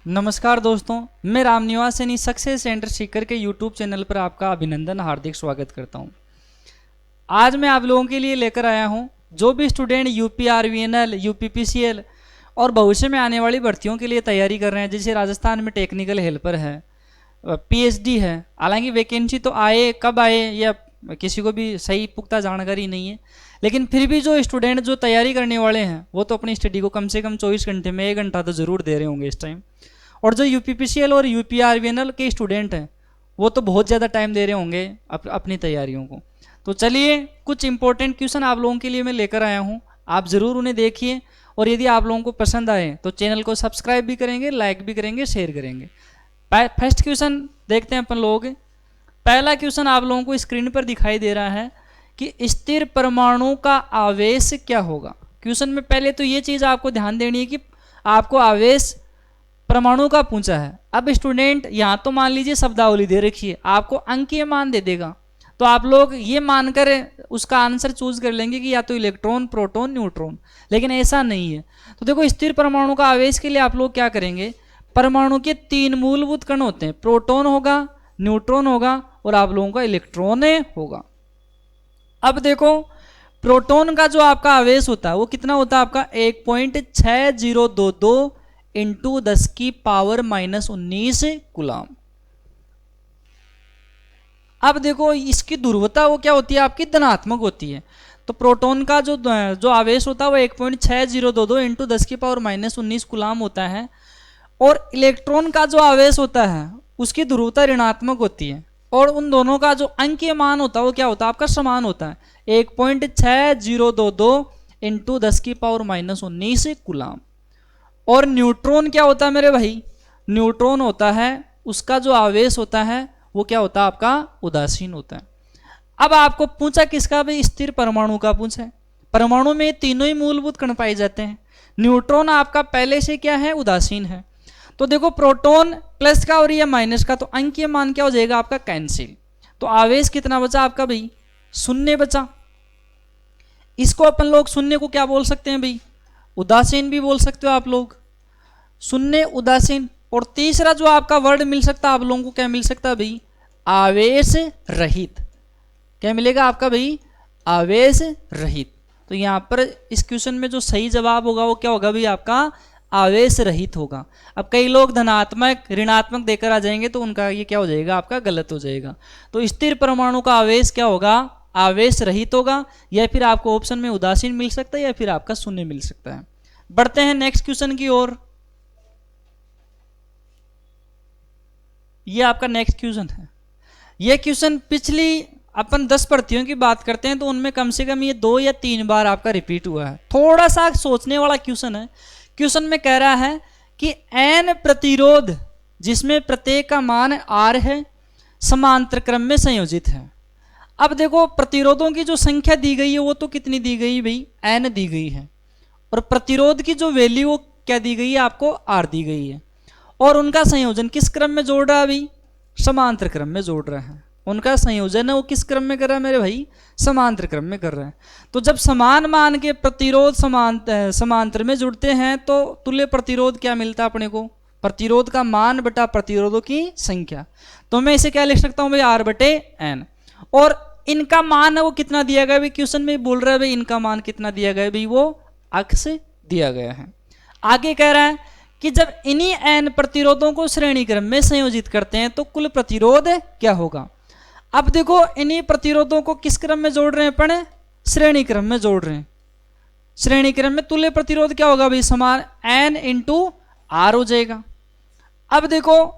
नमस्कार दोस्तों, मैं रामनिवास यानी सक्सेस सेंटर सीकर के यूट्यूब चैनल पर आपका अभिनंदन हार्दिक स्वागत करता हूं। आज मैं आप लोगों के लिए लेकर आया हूं जो भी स्टूडेंट यूपी आरवीएनएल, यूपीपीसीएल और भविष्य में आने वाली भर्तियों के लिए तैयारी कर रहे हैं। जैसे राजस्थान में टेक्निकल हेल्पर है, पीएचडी है। हालांकि वैकेंसी तो आए कब आए या किसी को भी सही पुख्ता जानकारी नहीं है, लेकिन फिर भी जो स्टूडेंट जो तैयारी करने वाले हैं वो तो अपनी स्टडी को कम से कम 24 घंटे में 1 घंटा तो ज़रूर दे रहे होंगे इस टाइम। और जो यूपीपीसीएल और यूपीआरवीएनएल के स्टूडेंट हैं वो तो बहुत ज़्यादा टाइम दे रहे होंगे अपनी तैयारियों को। तो चलिए कुछ इंपॉर्टेंट क्वेश्चन आप लोगों के लिए मैं लेकर आया हूँ, आप ज़रूर उन्हें देखिए और यदि आप लोगों को पसंद आए तो चैनल को सब्सक्राइब भी करेंगे, लाइक भी करेंगे, शेयर करेंगे। फर्स्ट क्वेश्चन देखते हैं अपन लोग। पहला क्वेश्चन आप लोगों को स्क्रीन पर दिखाई दे रहा है कि स्थिर परमाणु का आवेश क्या होगा। क्वेश्चन में पहले तो ये चीज़ आपको ध्यान देनी है कि आपको आवेश परमाणु का पूछा है। अब स्टूडेंट यहाँ तो मान लीजिए शब्दावली दे रखी है, आपको अंकीय मान दे देगा, तो आप लोग ये मानकर उसका आंसर चूज कर लेंगे कि या तो इलेक्ट्रॉन, प्रोटॉन, न्यूट्रॉन, लेकिन ऐसा नहीं है। तो देखो स्थिर परमाणु का आवेश के लिए आप लोग क्या करेंगे, परमाणु के 3 मूलभूत कण होते हैं, प्रोटॉन होगा, न्यूट्रॉन होगा और आप लोगों का इलेक्ट्रॉन होगा। अब देखो प्रोटॉन का जो आपका आवेश होता है वो कितना होता है आपका 1.6022 इंटू 10 की पावर -19 कूलम। अब देखो इसकी ध्रुवता वो क्या होती है आपकी धनात्मक होती है। तो प्रोटॉन का जो आवेश होता है वो 1.6022 इंटू 10 की पावर -19 कूलम होता है। और इलेक्ट्रॉन का जो आवेश होता है उसकी ध्रुवता ऋणात्मक होती है और उन दोनों का जो अंकीय मान होता है वो क्या होता है आपका समान होता है 1.6022 इंटू 10 की पावर -19 कूलम। और न्यूट्रॉन क्या होता है मेरे भाई, न्यूट्रॉन होता है उसका जो आवेश होता है वो क्या होता है आपका उदासीन होता है। अब आपको पूछा किसका भाई, स्थिर परमाणु का पूछा है। परमाणु में तीनों ही मूलभूत कण पाए जाते हैं। न्यूट्रॉन आपका पहले से क्या है, उदासीन है। तो देखो प्रोटॉन प्लस का और ये माइनस का, तो अंकीय मान क्या हो जाएगा आपका कैंसिल। तो आवेश कितना बचा आपका भाई, शून्य बचा। इसको अपन लोग शून्य को क्या बोल सकते हैं भाई, उदासीन भी बोल सकते हो आप लोग, शून्य उदासीन। और तीसरा जो आपका वर्ड मिल सकता है आप लोगों को क्या मिल सकता है भाई, आवेश रहित। क्या मिलेगा आपका भाई, आवेश रहित। तो यहाँ पर इस क्वेश्चन में जो सही जवाब होगा वो क्या होगा भाई आपका आवेश रहित होगा। अब कई लोग धनात्मक ऋणात्मक देकर आ जाएंगे तो उनका ये क्या हो जाएगा आपका गलत हो जाएगा। तो स्थिर परमाणु का आवेश क्या होगा, आवेश रहित होगा, या फिर आपको ऑप्शन में उदासीन मिल सकता है या फिर आपका शून्य मिल सकता है। बढ़ते हैं नेक्स्ट क्वेश्चन की ओर। ये आपका नेक्स्ट क्वेश्चन है। ये क्वेश्चन पिछली अपन 10 भर्तियों की बात करते हैं तो उनमें कम से कम ये 2 या 3 बार आपका रिपीट हुआ है। थोड़ा सा सोचने वाला क्वेश्चन है। क्वेश्चन में कह रहा है कि n प्रतिरोध जिसमें प्रत्येक का मान r है समांतर क्रम में संयोजित है। अब देखो प्रतिरोधों की जो संख्या दी गई है वो तो कितनी दी गई भाई, n दी गई है। और प्रतिरोध की जो वैल्यू वो क्या दी गई है आपको, r दी गई है। और उनका संयोजन किस क्रम में जोड़ रहा है अभी, समांतर क्रम में जोड़ रहा है। उनका संयोजन है वो किस क्रम में कर रहा है मेरे भाई, समांतर क्रम में कर रहा है। तो जब समान मान के प्रतिरोध समांतर में जुड़ते हैं तो तुल्य प्रतिरोध क्या मिलता है अपने को, प्रतिरोध का मान बटा प्रतिरोधों की संख्या। तो मैं इसे क्या लिख सकता हूँ भाई, r बटे n। और इनका मान है वो कितना दिया गया भाई, क्वेश्चन में बोल रहा है भाई इनका मान कितना दिया गया भाई, वो अक्ष दिया गया है। आगे कह रहा है कि जब इन्हीं n प्रतिरोधों को श्रेणी क्रम में संयोजित करते हैं तो कुल प्रतिरोध क्या होगा। अब देखो इन्हीं प्रतिरोधों को किस क्रम में जोड़ रहे हैं अपन, श्रेणी क्रम में जोड़ रहे हैं। श्रेणी क्रम में तुल्य प्रतिरोध क्या होगा भाई, समान n इंटू r हो जाएगा। अब देखो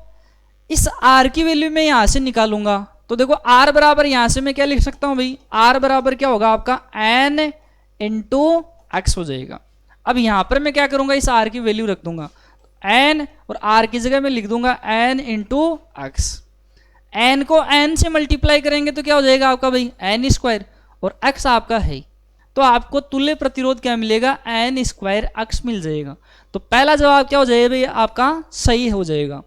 इस r की वैल्यू मैं यहां से निकालूंगा तो देखो r बराबर यहां से मैं क्या लिख सकता हूं भाई, r बराबर क्या होगा आपका n इंटू x हो जाएगा। अब यहां पर मैं क्या करूंगा, इस r की वैल्यू रख दूंगा, n और r की जगह मैं लिख दूंगा n इंटू x। n को n से मल्टीप्लाई करेंगे तो क्या हो जाएगा आपका भाई n स्क्वायर, और x आपका है, तो आपको तुल्य प्रतिरोध क्या मिलेगा, n स्क्वायर x मिल जाएगा। तो पहला जवाब क्या हो जाएगा भाई आपका सही हो जाएगा।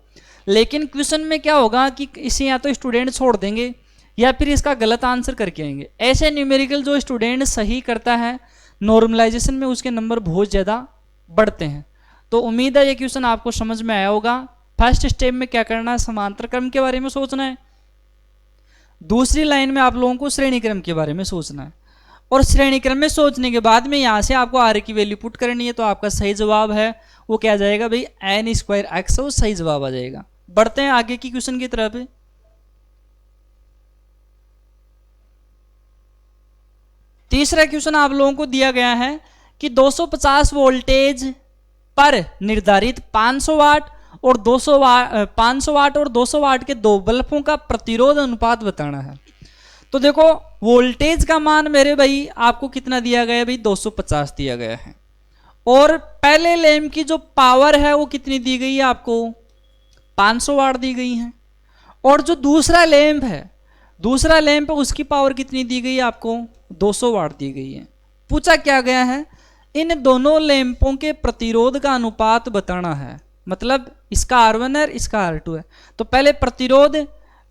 लेकिन क्वेश्चन में क्या होगा कि इसे या तो स्टूडेंट छोड़ देंगे या फिर इसका गलत आंसर करके आएंगे। ऐसे न्यूमेरिकल जो स्टूडेंट सही करता है नॉर्मलाइजेशन में उसके नंबर बहुत ज़्यादा बढ़ते हैं। तो उम्मीद है ये क्वेश्चन आपको समझ में आया होगा। फर्स्ट स्टेप में क्या करना है, समांतर क्रम के बारे में सोचना है। दूसरी लाइन में आप लोगों को श्रेणी क्रम के बारे में सोचना है, और श्रेणी क्रम में सोचने के बाद में यहाँ से आपको आर की वैल्यू पुट करनी है। तो आपका सही जवाब है वो क्या जाएगा भाई, एन स्क्वायर एक्स, वो सही जवाब आ जाएगा। बढ़ते हैं आगे की क्वेश्चन की तरफ। तीसरा क्वेश्चन आप लोगों को दिया गया है कि 250 वोल्टेज पर निर्धारित 500 वाट और 500 वाट और 200 वाट के दो बल्बों का प्रतिरोध अनुपात बताना है। तो देखो वोल्टेज का मान मेरे भाई आपको कितना दिया गया है भाई, 250 दिया गया है, और पहले लैंप की जो पावर है वो कितनी दी गई है आपको, 500 वाट दी गई है। और जो दूसरा लैंप है उसकी पावर कितनी दी गई है आपको, 200 वाट दी गई है। पूछा क्या गया है, इन दोनों लैंपों के प्रतिरोध का अनुपात बताना है। मतलब इसका R1 है, इसका R2 है। तो पहले प्रतिरोध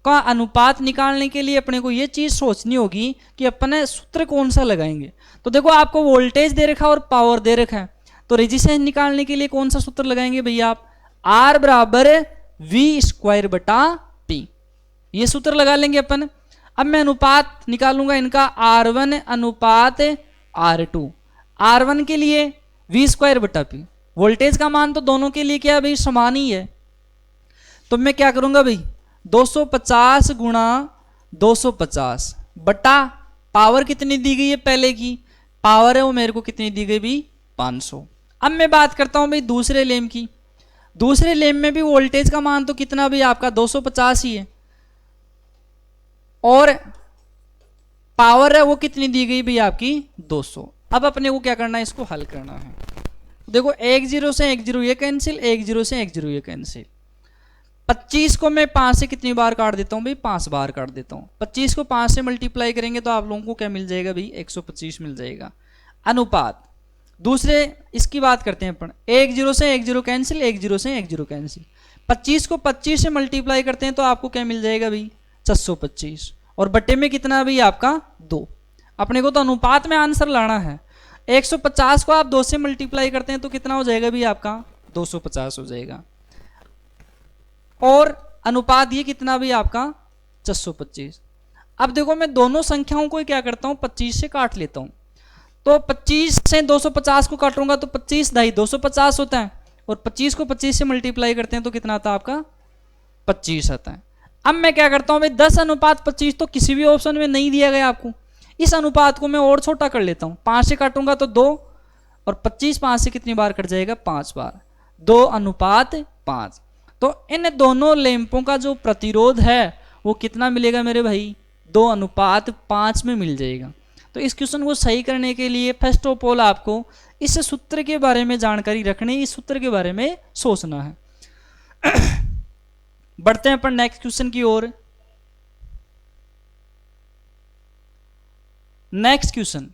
का अनुपात निकालने के लिए अपने को ये चीज सोचनी होगी कि अपने सूत्र कौन सा लगाएंगे। तो देखो आपको वोल्टेज दे रखा है और पावर दे रखा है, तो रेजिस्टेंस निकालने के लिए कौन सा सूत्र लगाएंगे भैया आप, R बराबर V स्क्वायर बटा P, ये सूत्र लगा लेंगे अपन। अब मैं अनुपात निकालूंगा इनका, R1 अनुपात R2। R1 के लिए V स्क्वायर बटा P, वोल्टेज का मान तो दोनों के लिए क्या भाई समान ही है। तो मैं क्या करूंगा भाई, 250 गुणा 250 बटा पावर कितनी दी गई है, पहले की पावर है वो मेरे को कितनी दी गई भाई, 500। अब मैं बात करता हूं भाई दूसरे लैंप की। दूसरे लैंप में भी वोल्टेज का मान तो कितना भाई आपका 250 ही है, और पावर है वो कितनी दी गई भाई आपकी 200। अब अपने को क्या करना है, इसको हल करना है। देखो एक जीरो से एक जीरो ये कैंसिल, एक जीरो से एक जीरो ये कैंसिल। 25 को मैं 5 से कितनी बार काट देता हूँ भाई, 5 बार काट देता हूँ। 25 को 5 से मल्टीप्लाई करेंगे तो आप लोगों को क्या मिल जाएगा भाई, 125 मिल जाएगा। अनुपात दूसरे इसकी बात करते हैं अपन, एक जीरो से एक जीरो कैंसिल, एक जीरो से एक जीरो कैंसिल। 25 को 25 से मल्टीप्लाई करते हैं तो आपको क्या मिल जाएगा भाई, 625, और बट्टे में कितना भाई आपका 2। अपने को तो अनुपात में आंसर लाना है। 150 को आप 2 से मल्टीप्लाई करते हैं तो कितना हो जाएगा भाई आपका 250 हो जाएगा, और अनुपात ये कितना भी आपका 625। अब देखो मैं दोनों संख्याओं को क्या करता हूं, 25 से काट लेता हूं। तो 25 से 250 को काटूंगा तो 25 ढाई 250 होता है, और 25 को 25 से मल्टीप्लाई करते हैं तो कितना आता है आपका 25 आता है। अब मैं क्या करता हूं भाई, 10 अनुपात 25 तो किसी भी ऑप्शन में नहीं दिया गया आपको, इस अनुपात को मैं और छोटा कर लेता हूं। 5 से काटूंगा तो 2, और 25 5 से कितनी बार कट जाएगा, 5 बार, 2 अनुपात 5। तो इन दोनों लैंपों का जो प्रतिरोध है वो कितना मिलेगा मेरे भाई, 2 अनुपात 5 में मिल जाएगा। तो इस क्वेश्चन को सही करने के लिए फर्स्ट ऑफ ऑल आपको इस सूत्र के बारे में जानकारी रखनी, इस सूत्र के बारे में सोचना है। बढ़ते हैं अपन नेक्स्ट क्वेश्चन की ओर। Next question,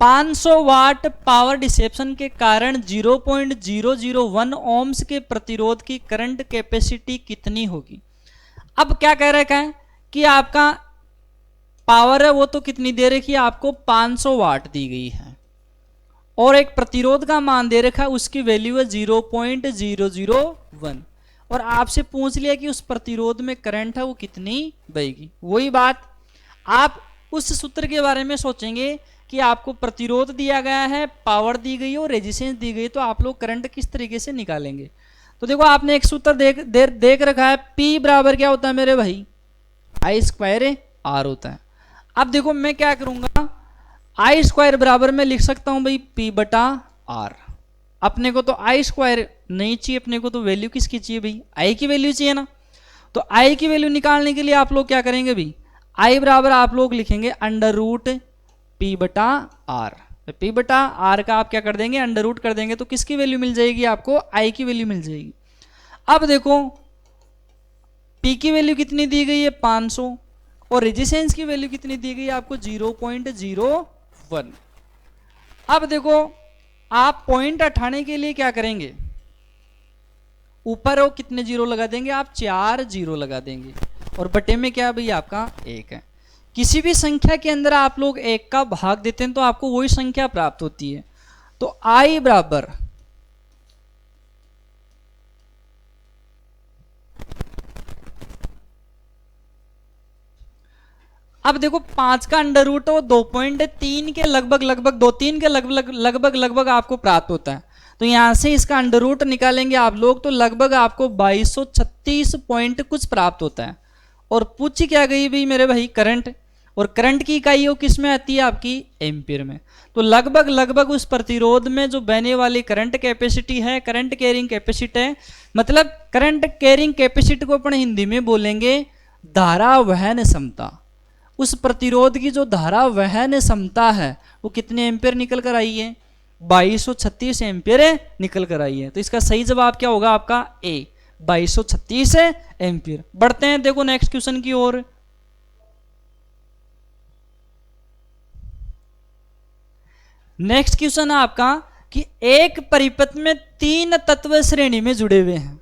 500 watt power dissipation के कारण 0.001 ओम्स के प्रतिरोध की करंट कैपेसिटी कितनी होगी। अब क्या कह रखा है कि आपका पावर है वो तो कितनी दे रखी है आपको, 500 वाट दी गई है, और एक प्रतिरोध का मान दे रखा है उसकी वैल्यू है 0.001, और आपसे पूछ लिया कि उस प्रतिरोध में करंट है वो कितनी बहेगी। वही बात आप उस सूत्र के बारे में सोचेंगे कि आपको प्रतिरोध दिया गया है, पावर दी गई है और रेजिस्टेंस दी गई, तो आप लोग करंट किस तरीके से निकालेंगे। तो देखो आपने एक सूत्र देख रखा है, P बराबर क्या होता है मेरे भाई, I स्क्वायर R होता है। अब देखो मैं क्या करूंगा, I स्क्वायर बराबर में लिख सकता हूं भाई P बटा R। अपने को तो I स्क्वायर नहीं चाहिए, अपने को तो वैल्यू किसकी चाहिए भाई, I की वैल्यू चाहिए ना। तो I की वैल्यू निकालने के लिए आप लोग क्या करेंगे भाई, I बराबर आप लोग लिखेंगे अंडर रूट P बटा R। P बटा R का आप क्या कर देंगे, अंडर रूट कर देंगे, तो किसकी वैल्यू मिल जाएगी आपको, I की वैल्यू मिल जाएगी। अब देखो P की वैल्यू कितनी दी गई है 500, और रेजिस्टेंस की वैल्यू कितनी दी गई है आपको 0.01। अब देखो आप पॉइंट हटाने के लिए क्या करेंगे, ऊपर वो कितने जीरो लगा देंगे आप, 4 जीरो लगा देंगे, और बटे में क्या भाई आपका 1 है। किसी भी संख्या के अंदर आप लोग 1 का भाग देते हैं तो आपको वही संख्या प्राप्त होती है। तो I बराबर अब देखो 5 का अंडर रूट हो 2.3 के लगभग लगभग 2.3 के लगभग आपको प्राप्त होता है। तो यहां से इसका अंडर रूट निकालेंगे आप लोग तो लगभग आपको 2236 पॉइंट कुछ प्राप्त होता है। और पूछी क्या गई भाई मेरे भाई करंट, और करंट की इकाई वो किस में आती है आपकी एम्पीयर में। तो लगभग लगभग उस प्रतिरोध में जो बहने वाली करंट कैपेसिटी है, करंट कैरिंग कैपेसिटी है, मतलब करंट कैरिंग कैपेसिटी को अपन हिंदी में बोलेंगे धारा वहन क्षमता। उस प्रतिरोध की जो धारा वहन क्षमता है वो कितने एम्पीयर निकल कर आई है, 2236 एम्पीयर निकल कर आई है। तो इसका सही जवाब क्या होगा आपका ए, 2236 एम्पीयर। बढ़ते हैं देखो नेक्स्ट क्वेश्चन की ओर। नेक्स्ट क्वेश्चन है आपका कि एक परिपथ में 3 तत्व श्रेणी में जुड़े हुए हैं,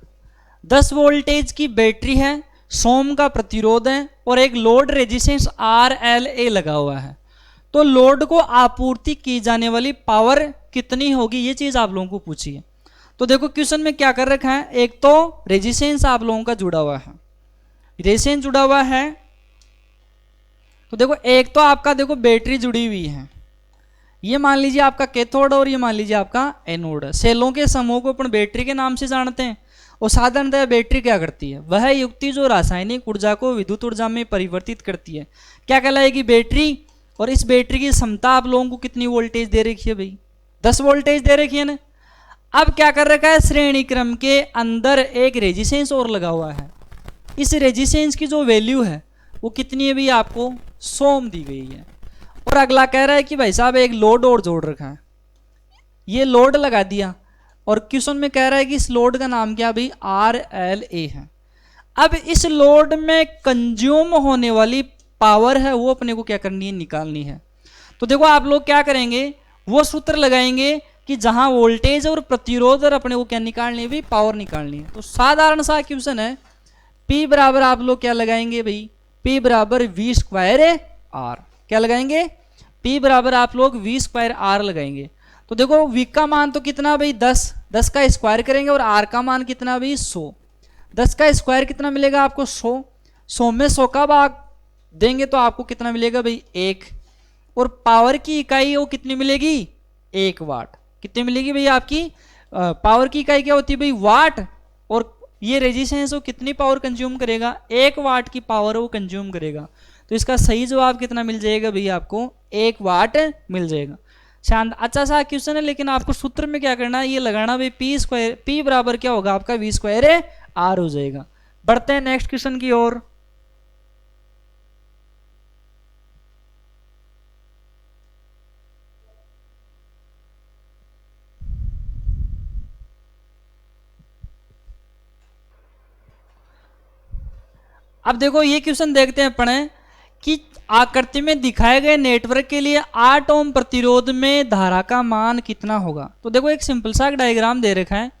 10 वोल्टेज की बैटरी है, 100 ओम का प्रतिरोध है और एक लोड रेजिस्टेंस RLA लगा हुआ है। तो लोड को आपूर्ति की जाने वाली पावर कितनी होगी, ये चीज आप लोगों को पूछी है। तो देखो क्वेश्चन में क्या कर रखा है, एक तो रेजिस्टेंस आप लोगों का जुड़ा हुआ है, रेजिस्टेंस जुड़ा हुआ है। तो देखो एक तो आपका देखो बैटरी जुड़ी हुई है, ये मान लीजिए आपका कैथोड और ये मान लीजिए आपका एनोड है। सेलों के समूह को अपन बैटरी के नाम से जानते हैं। और साधारणतः बैटरी क्या करती है, वह युक्ति जो रासायनिक ऊर्जा को विद्युत ऊर्जा में परिवर्तित करती है क्या कहलाएगी, बैटरी। और इस बैटरी की क्षमता आप लोगों को कितनी वोल्टेज दे रखी है भाई, 10 वोल्टेज दे रखी है ना। अब क्या कर रखा है, श्रेणी क्रम के अंदर एक रेजिस्टेंस और लगा हुआ है। इस रेजिस्टेंस की जो वैल्यू है वो कितनी है भाई, आपको 100 ओम दी गई है। और अगला कह रहा है कि भाई साहब एक लोड और जोड़ रखा है, ये लोड लगा दिया और क्वेश्चन में कह रहा है कि इस लोड का नाम क्या भाई, RLA है। अब इस लोड में कंज्यूम होने वाली पावर है वो अपने को क्या करनी है, निकालनी है। तो देखो आप लोग क्या करेंगे, वो सूत्र लगाएंगे कि जहां वोल्टेज और प्रतिरोध और अपने को क्या निकालनी है भाई, पावर निकालनी है। तो साधारण सा क्वेश्चन है, P बराबर आप लोग क्या लगाएंगे भाई, P बराबर V²R। क्या लगाएंगे, P बराबर आप लोग V²R लगाएंगे। तो देखो V का मान तो कितना भाई 10 का स्क्वायर करेंगे और R का मान कितना भाई 100। 10 का स्क्वायर कितना मिलेगा आपको 100 में 100 का भाग देंगे तो आपको कितना मिलेगा भाई 1। और पावर की इकाई वो कितनी मिलेगी, 1 वाट। कितनी मिलेगी भाई आपकी पावर की इकाई क्या होती है भाई, वाट। और ये रेजिस्टेंस वो कितनी पावर कंज्यूम करेगा, 1 वाट की पावर वो कंज्यूम करेगा। तो इसका सही जवाब कितना मिल जाएगा भाई, आपको 1 वाट मिल जाएगा। शांत अच्छा सा क्वेश्चन है, लेकिन आपको सूत्र में क्या करना है, ये लगाना भाई P बराबर क्या होगा आपका V²R हो जाएगा। बढ़ते हैं नेक्स्ट क्वेश्चन की ओर। अब देखो ये क्वेश्चन देखते हैं अपने कि आकृति में दिखाए गए नेटवर्क के लिए 8 ओम प्रतिरोध में धारा का मान कितना होगा। तो देखो एक सिंपल सा डायग्राम दे रखा है,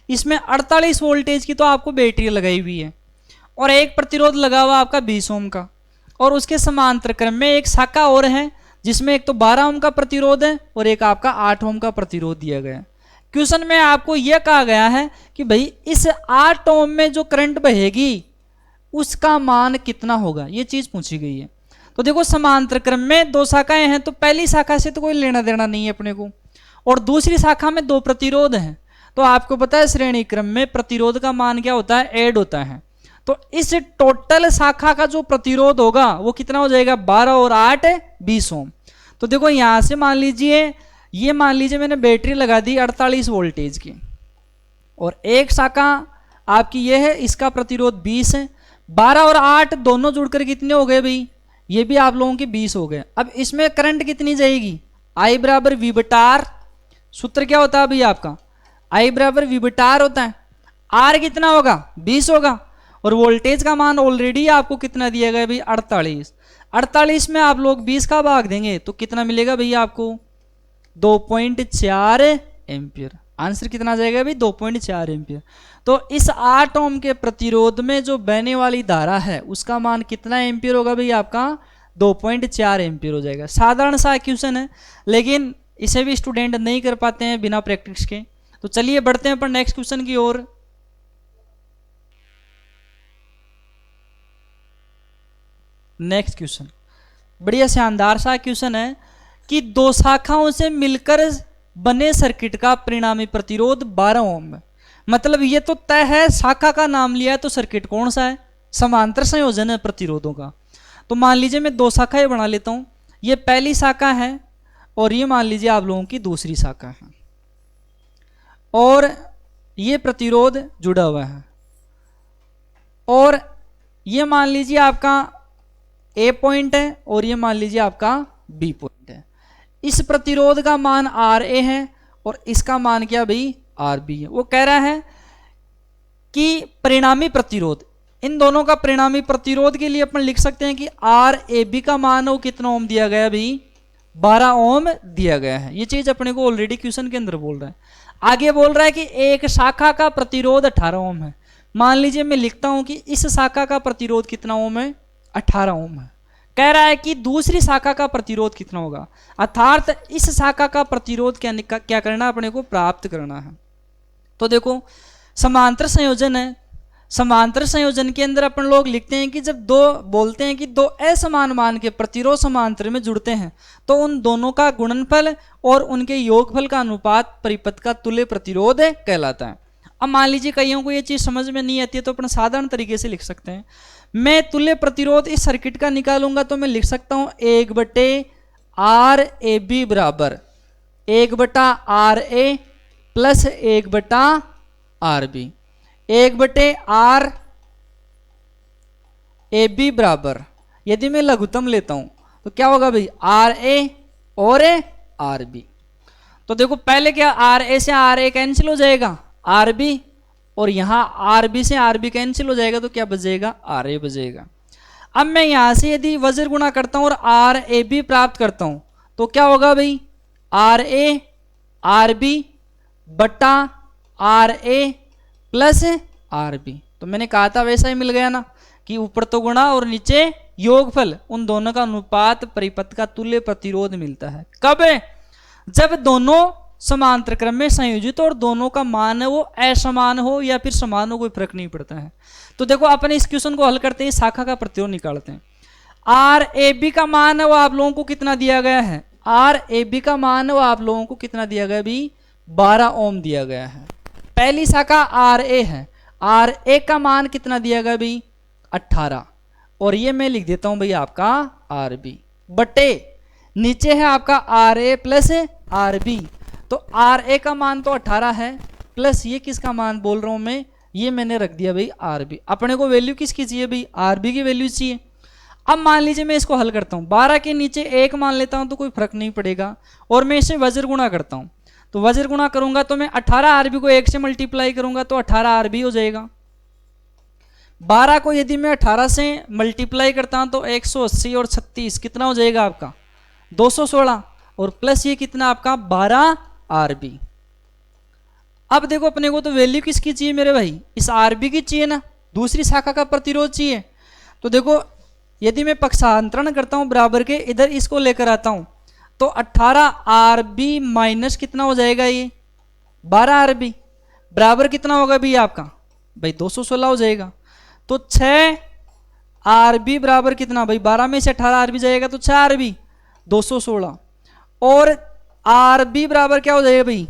इसमें 48 वोल्टेज की तो आपको बैटरी लगाई हुई है और एक प्रतिरोध लगा हुआ आपका 20 ओम का, और उसके समांतर क्रम में एक शाखा और है जिसमें एक तो 12 ओम का प्रतिरोध है और एक आपका 8 ओम का प्रतिरोध दिया गया है। क्वेश्चन में आपको यह कहा गया है कि भाई इस 8 ओम में जो करंट बहेगी उसका मान कितना होगा, ये चीज पूछी गई है। तो देखो समांतर क्रम में 2 शाखाएं हैं, तो पहली शाखा से तो कोई लेना देना नहीं है अपने को, और दूसरी शाखा में 2 प्रतिरोध हैं। तो आपको पता है श्रेणी क्रम में प्रतिरोध का मान क्या होता है, ऐड होता है। तो इस टोटल शाखा का जो प्रतिरोध होगा वो कितना हो जाएगा, 12 और 8 20 ओम। तो देखो यहां से मान लीजिए, ये मान लीजिए मैंने बैटरी लगा दी 48 वोल्टेज की, और एक शाखा आपकी ये है, इसका प्रतिरोध 20 है। 12 और 8 दोनों जुड़कर कितने हो गए भाई, ये भी आप लोगों के 20 हो गए। अब इसमें करंट कितनी जाएगी, I बराबर V/R। सूत्र क्या होता है भाई आपका, I बराबर V/R होता है। R कितना होगा, 20 होगा, और वोल्टेज का मान ऑलरेडी आपको कितना दिया गया भाई 48। 48 में आप लोग 20 का भाग देंगे तो कितना मिलेगा भैया आपको, 2.4 एम्पियर। आंसर कितना जाएगा भाई, 2.4 एम्पियर। तो इस 8 ओम के प्रतिरोध में जो बहने वाली धारा है उसका मान कितना एम्पियर होगा भाई आपका, 2.4 एम्पियर हो जाएगा। साधारण सा क्वेश्चन है, लेकिन इसे भी स्टूडेंट नहीं कर पाते हैं बिना प्रैक्टिस के। तो चलिए बढ़ते हैं अपन नेक्स्ट क्वेश्चन की ओर। नेक्स्ट क्वेश्चन, बढ़िया शानदार सा क्वेश्चन है कि दो शाखाओं से मिलकर बने सर्किट का परिणामी प्रतिरोध 12 ओम है। मतलब ये तो तय है, शाखा का नाम लिया है तो सर्किट कौन सा है, समांतर संयोजन है प्रतिरोधों का। तो मान लीजिए मैं दो शाखाएं बना लेता हूं, ये पहली शाखा है और ये मान लीजिए आप लोगों की दूसरी शाखा है, और ये प्रतिरोध जुड़ा हुआ है, और ये मान लीजिए आपका ए पॉइंट है और ये मान लीजिए आपका बी पॉइंट है। इस प्रतिरोध का मान आर ए है और इसका मान क्या भाई आर बी है। वो कह रहा है कि परिणामी प्रतिरोध, इन दोनों का परिणामी प्रतिरोध के लिए अपन लिख सकते हैं कि आर ए बी का मान वो कितना ओम दिया गया भाई 12 ओम दिया गया है। ये चीज अपने को ऑलरेडी क्वेश्चन के अंदर बोल रहा है। आगे बोल रहा है कि एक शाखा का प्रतिरोध 18 ओम है। मान लीजिए मैं लिखता हूं कि इस शाखा का प्रतिरोध कितना ओम है 18 ओम है। कह रहा है कि दूसरी शाखा का प्रतिरोध कितना होगा, अर्थात इस शाखा का प्रतिरोध क्या करना अपने को प्राप्त करना है। तो देखो समांतर संयोजन है, समांतर संयोजन के अंदर अपन लोग लिखते हैं कि जब दो बोलते हैं कि दो असमान मान के प्रतिरोध समांतर में जुड़ते हैं तो उन दोनों का गुणनफल और उनके योगफल का अनुपात परिपथ का तुल्य प्रतिरोध कहलाता है। अब मान लीजिए कईयों को ये चीज समझ में नहीं आती है तो अपन साधारण तरीके से लिख सकते हैं। मैं तुल्य प्रतिरोध इस सर्किट का निकालूंगा तो मैं लिख सकता हूं 1/RAB बराबर 1/RA प्लस 1/RB। 1/RAB बराबर, यदि मैं लघुत्तम लेता हूं तो क्या होगा भाई RA और RB। तो देखो पहले क्या RA से RA कैंसिल हो जाएगा RB, और यहां RB से RB कैंसिल हो जाएगा तो क्या बचेगा RA बचेगा। अब मैं यहां से यदि वज्र गुणा करता हूं और RAB प्राप्त करता हूं तो क्या होगा भाई RA RB बटा RA प्लस RB। तो मैंने कहा था वैसा ही मिल गया ना कि ऊपर तो गुणा और नीचे योगफल, उन दोनों का अनुपात परिपथ का तुल्य प्रतिरोध मिलता है। कब है, जब दोनों समांतर क्रम में संयोजित और दोनों का मान है वो असमान हो या फिर समान हो, कोई फर्क नहीं पड़ता है। तो देखो अपन इस क्वेश्चन को हल करते हैं, शाखा का प्रतिरोध निकालते हैं। RAB का मान है वो आप लोगों को कितना दिया गया है, RAB का मान है वो आप लोगों को कितना दिया गया भी 12 ओम दिया गया है। पहली शाखा RA है, RA का मान कितना दिया गया भाई 18, और ये मैं लिख देता हूं भाई आपका RB बटे नीचे है आपका RA प्लस RB। तो RA का मान तो 18 है प्लस ये किसका मान बोल रहा हूं मैं, ये मैंने रख दिया भाई RB। अपने को वैल्यू किसकी चाहिए भाई RB की वैल्यू चाहिए। अब मान लीजिए मैं इसको हल करता हूं, 12 के नीचे 1 मान लेता हूं तो कोई फर्क नहीं पड़ेगा, और मैं इसे वज्र गुणा करता हूं तो वज्र गुणा करूंगा तो मैं 18 RB को 1 से मल्टीप्लाई करूंगा तो 18 RB हो जाएगा। 12 को यदि मैं 18 से मल्टीप्लाई करता हूं तो 180 और 36 कितना हो जाएगा आपका 216, और प्लस ये कितना आपका 12 RB। अब देखो अपने को तो वैल्यू किसकी चाहिए मेरे भाई, इस RB की चाहिए ना, दूसरी शाखा का प्रतिरोध चाहिए। तो देखो यदि मैं पक्षांतरण करता हूं बराबर के, इधर इसको लेकर आता हूं तो 18 RB माइनस कितना हो जाएगा ये 12 RB बराबर कितना होगा भाई आपका भाई 216 हो जाएगा। तो 6 RB बराबर कितना भाई 12 में से 18 RB जाएगा तो 6 RB 216, और RB बराबर क्या हो जाएगा भाई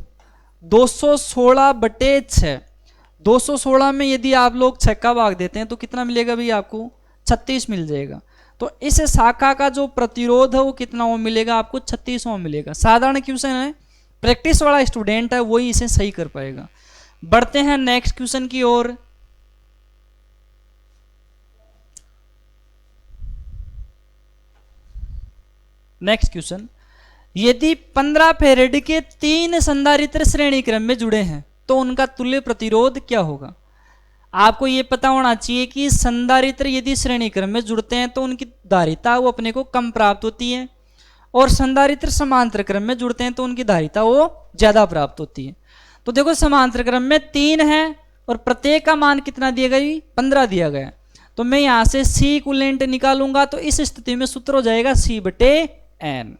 216 बटे 6। 216 में यदि आप लोग 6 का भाग देते हैं तो कितना मिलेगा भाई आपको 36 मिल जाएगा। तो इस शाखा का जो प्रतिरोध है वो कितना ओम मिलेगा आपको 36 ओम मिलेगा। साधारण क्वेश्चन है, प्रैक्टिस वाला स्टूडेंट है वही इसे सही कर पाएगा। बढ़ते हैं नेक्स्ट क्वेश्चन की ओर। नेक्स्ट क्वेश्चन, यदि 15 फेरेड के 3 संधारित्र श्रेणी क्रम में जुड़े हैं तो उनका तुल्य प्रतिरोध क्या होगा। आपको यह पता होना चाहिए कि संधारित्र यदि श्रेणी क्रम में जुड़ते हैं तो उनकी धारिता वो अपने को कम प्राप्त होती है, और संधारित्र समांतर क्रम में जुड़ते हैं तो उनकी धारिता वो ज्यादा प्राप्त होती है। तो देखो समांतर क्रम में 3 है और प्रत्येक का मान कितना दिया गया 15 दिया गया। तो मैं यहां से C इक्विवेलेंट निकालूंगा तो इस स्थिति में सूत्र हो जाएगा C बटे N।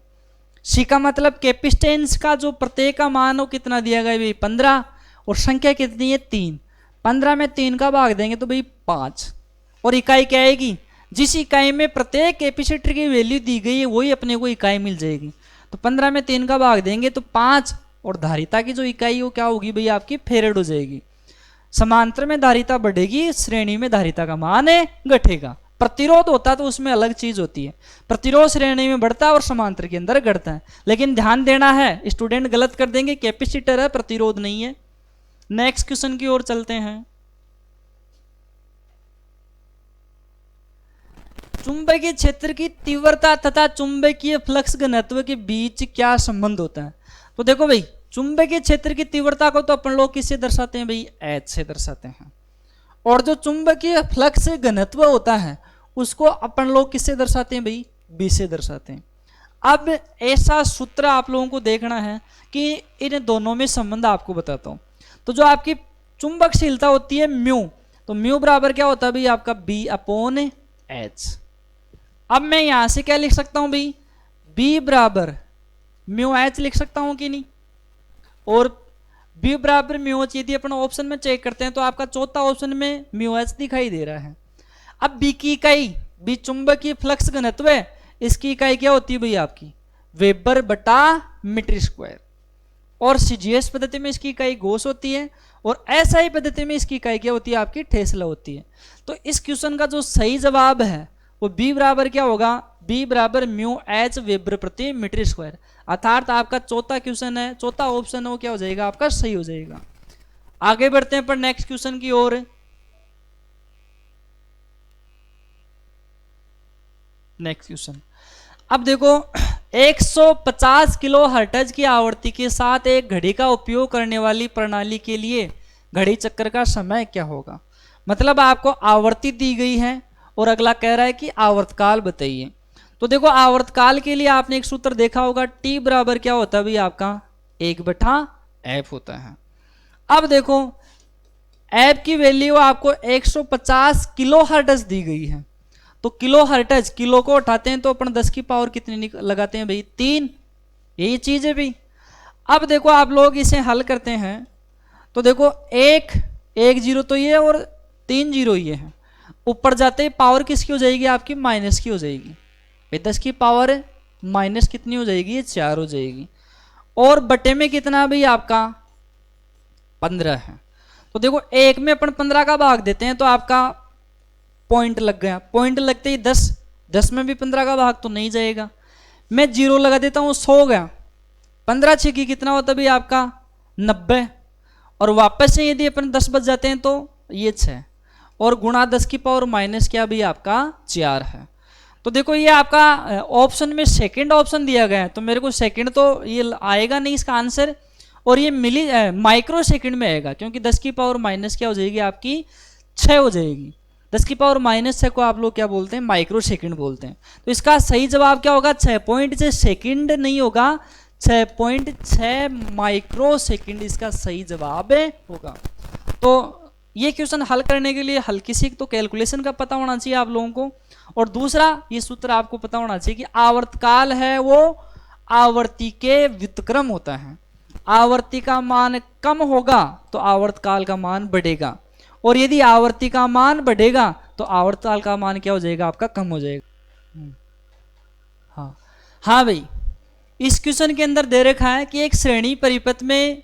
C का मतलब कैपेसिटेंस का जो प्रत्येक का मान हो कितना दिया गया भाई 15, और संख्या कितनी है 3। 15 में 3 का भाग देंगे तो भाई 5, और इकाई क्या आएगी जिस इकाई में प्रत्येक कैपेसिटर की वैल्यू दी गई है वही अपने को इकाई मिल जाएगी। तो 15 में 3 का भाग देंगे तो 5, और धारिता की जो इकाई वो क्या होगी भैया आपकी फेरेड हो जाएगी। समांतर में धारिता बढ़ेगी, श्रेणी में धारिता का मान घटेगा। प्रतिरोध होता है तो उसमें अलग चीज होती है, प्रतिरोध श्रेणी में बढ़ता है और समांतर के अंदर घटता है। लेकिन ध्यान देना है, स्टूडेंट गलत कर देंगे, कैपेसिटर है प्रतिरोध नहीं है। नेक्स्ट क्वेश्चन की ओर चलते हैं। चुंबकीय क्षेत्र की तीव्रता तथा चुंबकीय फ्लक्स घनत्व के बीच क्या संबंध होता है? तो देखो भाई, चुंबकीय क्षेत्र की तीव्रता को तो अपन लोग किससे दर्शाते हैं भाई? H से दर्शाते हैं। और जो चुंबकीय फ्लक्स घनत्व होता है उसको अपन लोग किससे दर्शाते हैं भाई? B से दर्शाते हैं। अब ऐसा सूत्र आप लोगों को देखना है कि इन दोनों में संबंध आपको बताता हूं। तो जो आपकी चुंबकशीलता होती है म्यू, तो म्यू बराबर क्या होता है भाई आपका? B/H। अब मैं यहां से क्या लिख सकता हूं भाई? B बराबर म्यू H लिख सकता हूं कि नहीं? और B बराबर म्यू H यदि अपन ऑप्शन में चेक करते हैं तो आपका चौथा ऑप्शन में म्यू H दिखाई दे रहा है। अब B की इकाई, B चुंबकीय फ्लक्स घनत्व है, इसकी इकाई क्या होती है भाई आपकी? वेबर बटा मीटर स्क्वायर। और सीजीएस पद्धति में इसकी इकाई गॉस होती है, और एसआई पद्धति में इसकी इकाई क्या होती है आपकी? टेस्ला होती है। तो इस क्वेश्चन का जो सही जवाब है वो B बराबर क्या होगा? B बराबर म्यू H वेबर प्रति मीटर स्क्वायर। अर्थात आपका चौथा क्वेश्चन है, चौथा ऑप्शन है वो क्या हो जाएगा आपका? सही हो जाएगा। आगे बढ़ते हैं पर नेक्स्ट क्वेश्चन की ओर। नेक्स्ट क्वेश्चन, अब देखो 150 किलो हर्ट्ज की आवृत्ति के साथ एक घड़ी का उपयोग करने वाली प्रणाली के लिए घड़ी चक्र का समय क्या होगा? मतलब आपको आवृत्ति दी गई है और अगला कह रहा है कि आवर्तकाल बताइए। तो देखो आवर्तकाल के लिए आपने एक सूत्र देखा होगा, T बराबर क्या होता है भाई आपका? 1/F होता है। अब देखो F की वैल्यू आपको 150 किलो हर्ट्ज दी गई है, तो किलो हर्ट्ज, किलो को उठाते हैं तो अपन 10 की पावर कितनी लगाते हैं भाई? 3। यही चीज है भाई। अब देखो आप लोग इसे हल करते हैं तो देखो 1 0 तो ये और 3 0 ये है, ऊपर जाते ही पावर किसकी हो जाएगी आपकी? माइनस की हो जाएगी भाई। 10 की पावर माइनस कितनी हो जाएगी? ये 4 हो जाएगी। और बटे में कितना भाई आपका? 15 है। तो देखो 1 में अपन 15 का भाग देते हैं तो आपका पॉइंट लग गया, पॉइंट लगते ही 10 में भी 15 का भाग तो नहीं जाएगा। मैं 0 लगा देता हूँ, 100 हो गया। 15 6 की कितना होता भी आपका? 90। और वापस से यदि अपन 10 बच जाते हैं तो ये 6, और गुणा 10 की पावर माइनस क्या भी आपका? 4 है। तो देखो ये आपका ऑप्शन में सेकंड ऑप्शन दिया गया है, तो मेरे को सेकंड तो ये आएगा नहीं इसका आंसर, और ये माइक्रो सेकंड में आएगा, क्योंकि 10 की पावर माइनस क्या हो जाएगी आपकी? 6 हो जाएगी। 10 की पावर माइनस 6 को आप लोग क्या बोलते हैं? माइक्रो सेकंड बोलते हैं। तो इसका सही जवाब क्या होगा? 6.6 सेकंड नहीं होगा, 6.6 माइक्रो सेकंड इसका सही जवाब होगा। तो ये क्वेश्चन हल करने के लिए हल्की सी तो कैलकुलेशन का पता होना चाहिए आप लोगों को, और दूसरा ये सूत्र आपको पता होना चाहिए कि आवर्तकाल है वो आवर्ती के व्युत्क्रम होता है। आवर्ती का मान कम होगा तो आवर्तकाल का मान बढ़ेगा, और यदि आवर्ती का मान बढ़ेगा तो आवर्तकाल का मान क्या हो जाएगा आपका? कम हो जाएगा। हाँ भाई, इस क्वेश्चन के अंदर दे रखा है कि एक श्रेणी परिपथ में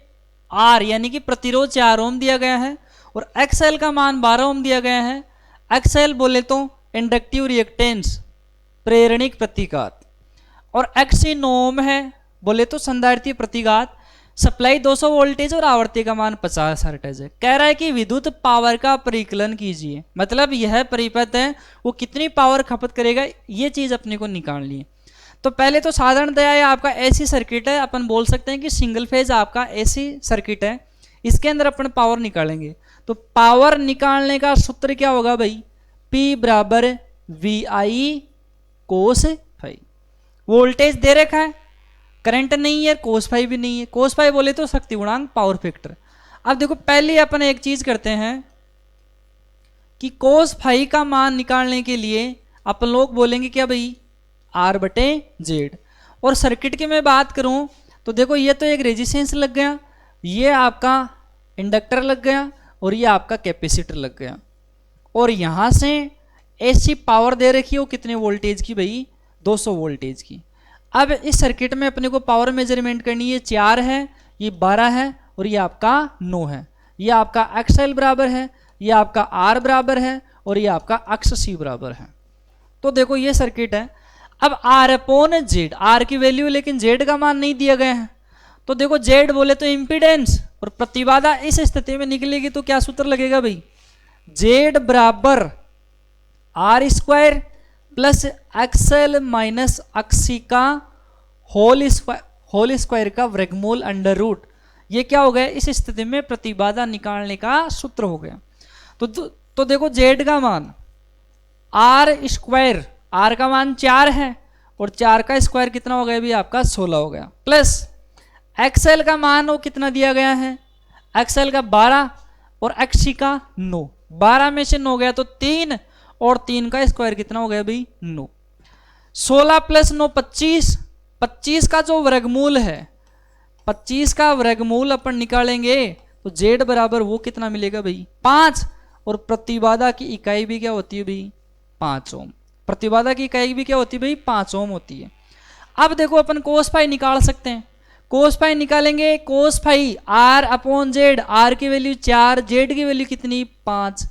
R यानी कि प्रतिरोध 4 ओम दिया गया है और XL का मान 12 ओम दिया गया है। XL बोले तो इंडक्टिव रिएक्टेंस, प्रेरणिक प्रतिघात, और XC 9 ओम है बोले तो संधारित्र प्रतिघात। सप्लाई 200 वोल्टेज और आवर्ती का मान 50 हर्ट्ज है। कह रहा है कि विद्युत पावर का परिकलन कीजिए, मतलब यह परिपथ है वो कितनी पावर खपत करेगा, ये चीज अपने को निकालनी है। तो पहले तो साधारणतया ये आपका एसी सर्किट है, अपन बोल सकते हैं कि सिंगल फेज आपका एसी सर्किट है, इसके अंदर अपन पावर निकालेंगे। तो पावर निकालने का सूत्र क्या होगा भाई? P बराबर VI कोस फाई। वोल्टेज दे रखा है, करंट नहीं है, कोस फाई भी नहीं है। कोस फाई बोले तो शक्ति गुणांक, पावर फैक्टर। अब देखो पहले अपन एक चीज करते हैं कि कोस फाई का मान निकालने के लिए अपन लोग बोलेंगे क्या भाई? R/Z। और सर्किट की मैं बात करूं तो देखो ये तो एक रेजिस्टेंस लग गया, ये आपका इंडक्टर लग गया, और ये आपका कैपेसिटर लग गया, और यहां से एसी पावर दे रखी है वो कितने वोल्टेज की भाई, 200 वोल्टेज की। अब इस सर्किट में अपने को पावर मेजरमेंट करनी है, 4 है, ये 12 है और ये आपका 9 है। ये आपका एक्सएल बराबर है, ये आपका आर बराबर है और ये आपका अक्स सी बराबर है। तो देखो ये सर्किट है। अब आर अपॉन जेड, आर की वैल्यू लेकिन जेड का मान नहीं दिया गया है। तो देखो जेड बोले तो इम्पीडेंस और प्रतिबाधा इस स्थिति में निकलेगी तो क्या सूत्र लगेगा भाई, जेड बराबर R square plus XL minus XC का होल स्क्वायर का वर्गमूल अंडर रूट। ये क्या हो गया, इस स्थिति में प्रतिबाधा निकालने का सूत्र हो गया। तो देखो जेड का मान आर स्क्वायर, आर का मान 4 है और 4 का स्क्वायर कितना हो गया भी आपका 16 हो गया, प्लस एक्सएल का मान वो कितना दिया गया है, एक्सएल का 12 और एक्सी का 9, 12 में से 9 गया तो 3 और 3 का स्क्वायर कितना हो गया भाई 9, 16 प्लस 9 25, 25 का जो वर्गमूल है, 25 का वर्गमूल अपन निकालेंगे तो जेड बराबर वो कितना मिलेगा भाई 5, और प्रतिबाधा की इकाई भी क्या होती है भाई 5 ओम। प्रतिबाधा की इकाई भी क्या होती है भाई 5 ओम होती है। अब देखो अपन कोस फाई निकाल सकते हैं, कोस फाई निकालेंगे, cos phi R upon Z, R की वैल्यू 4, जेड की वैल्यू कितनी 5,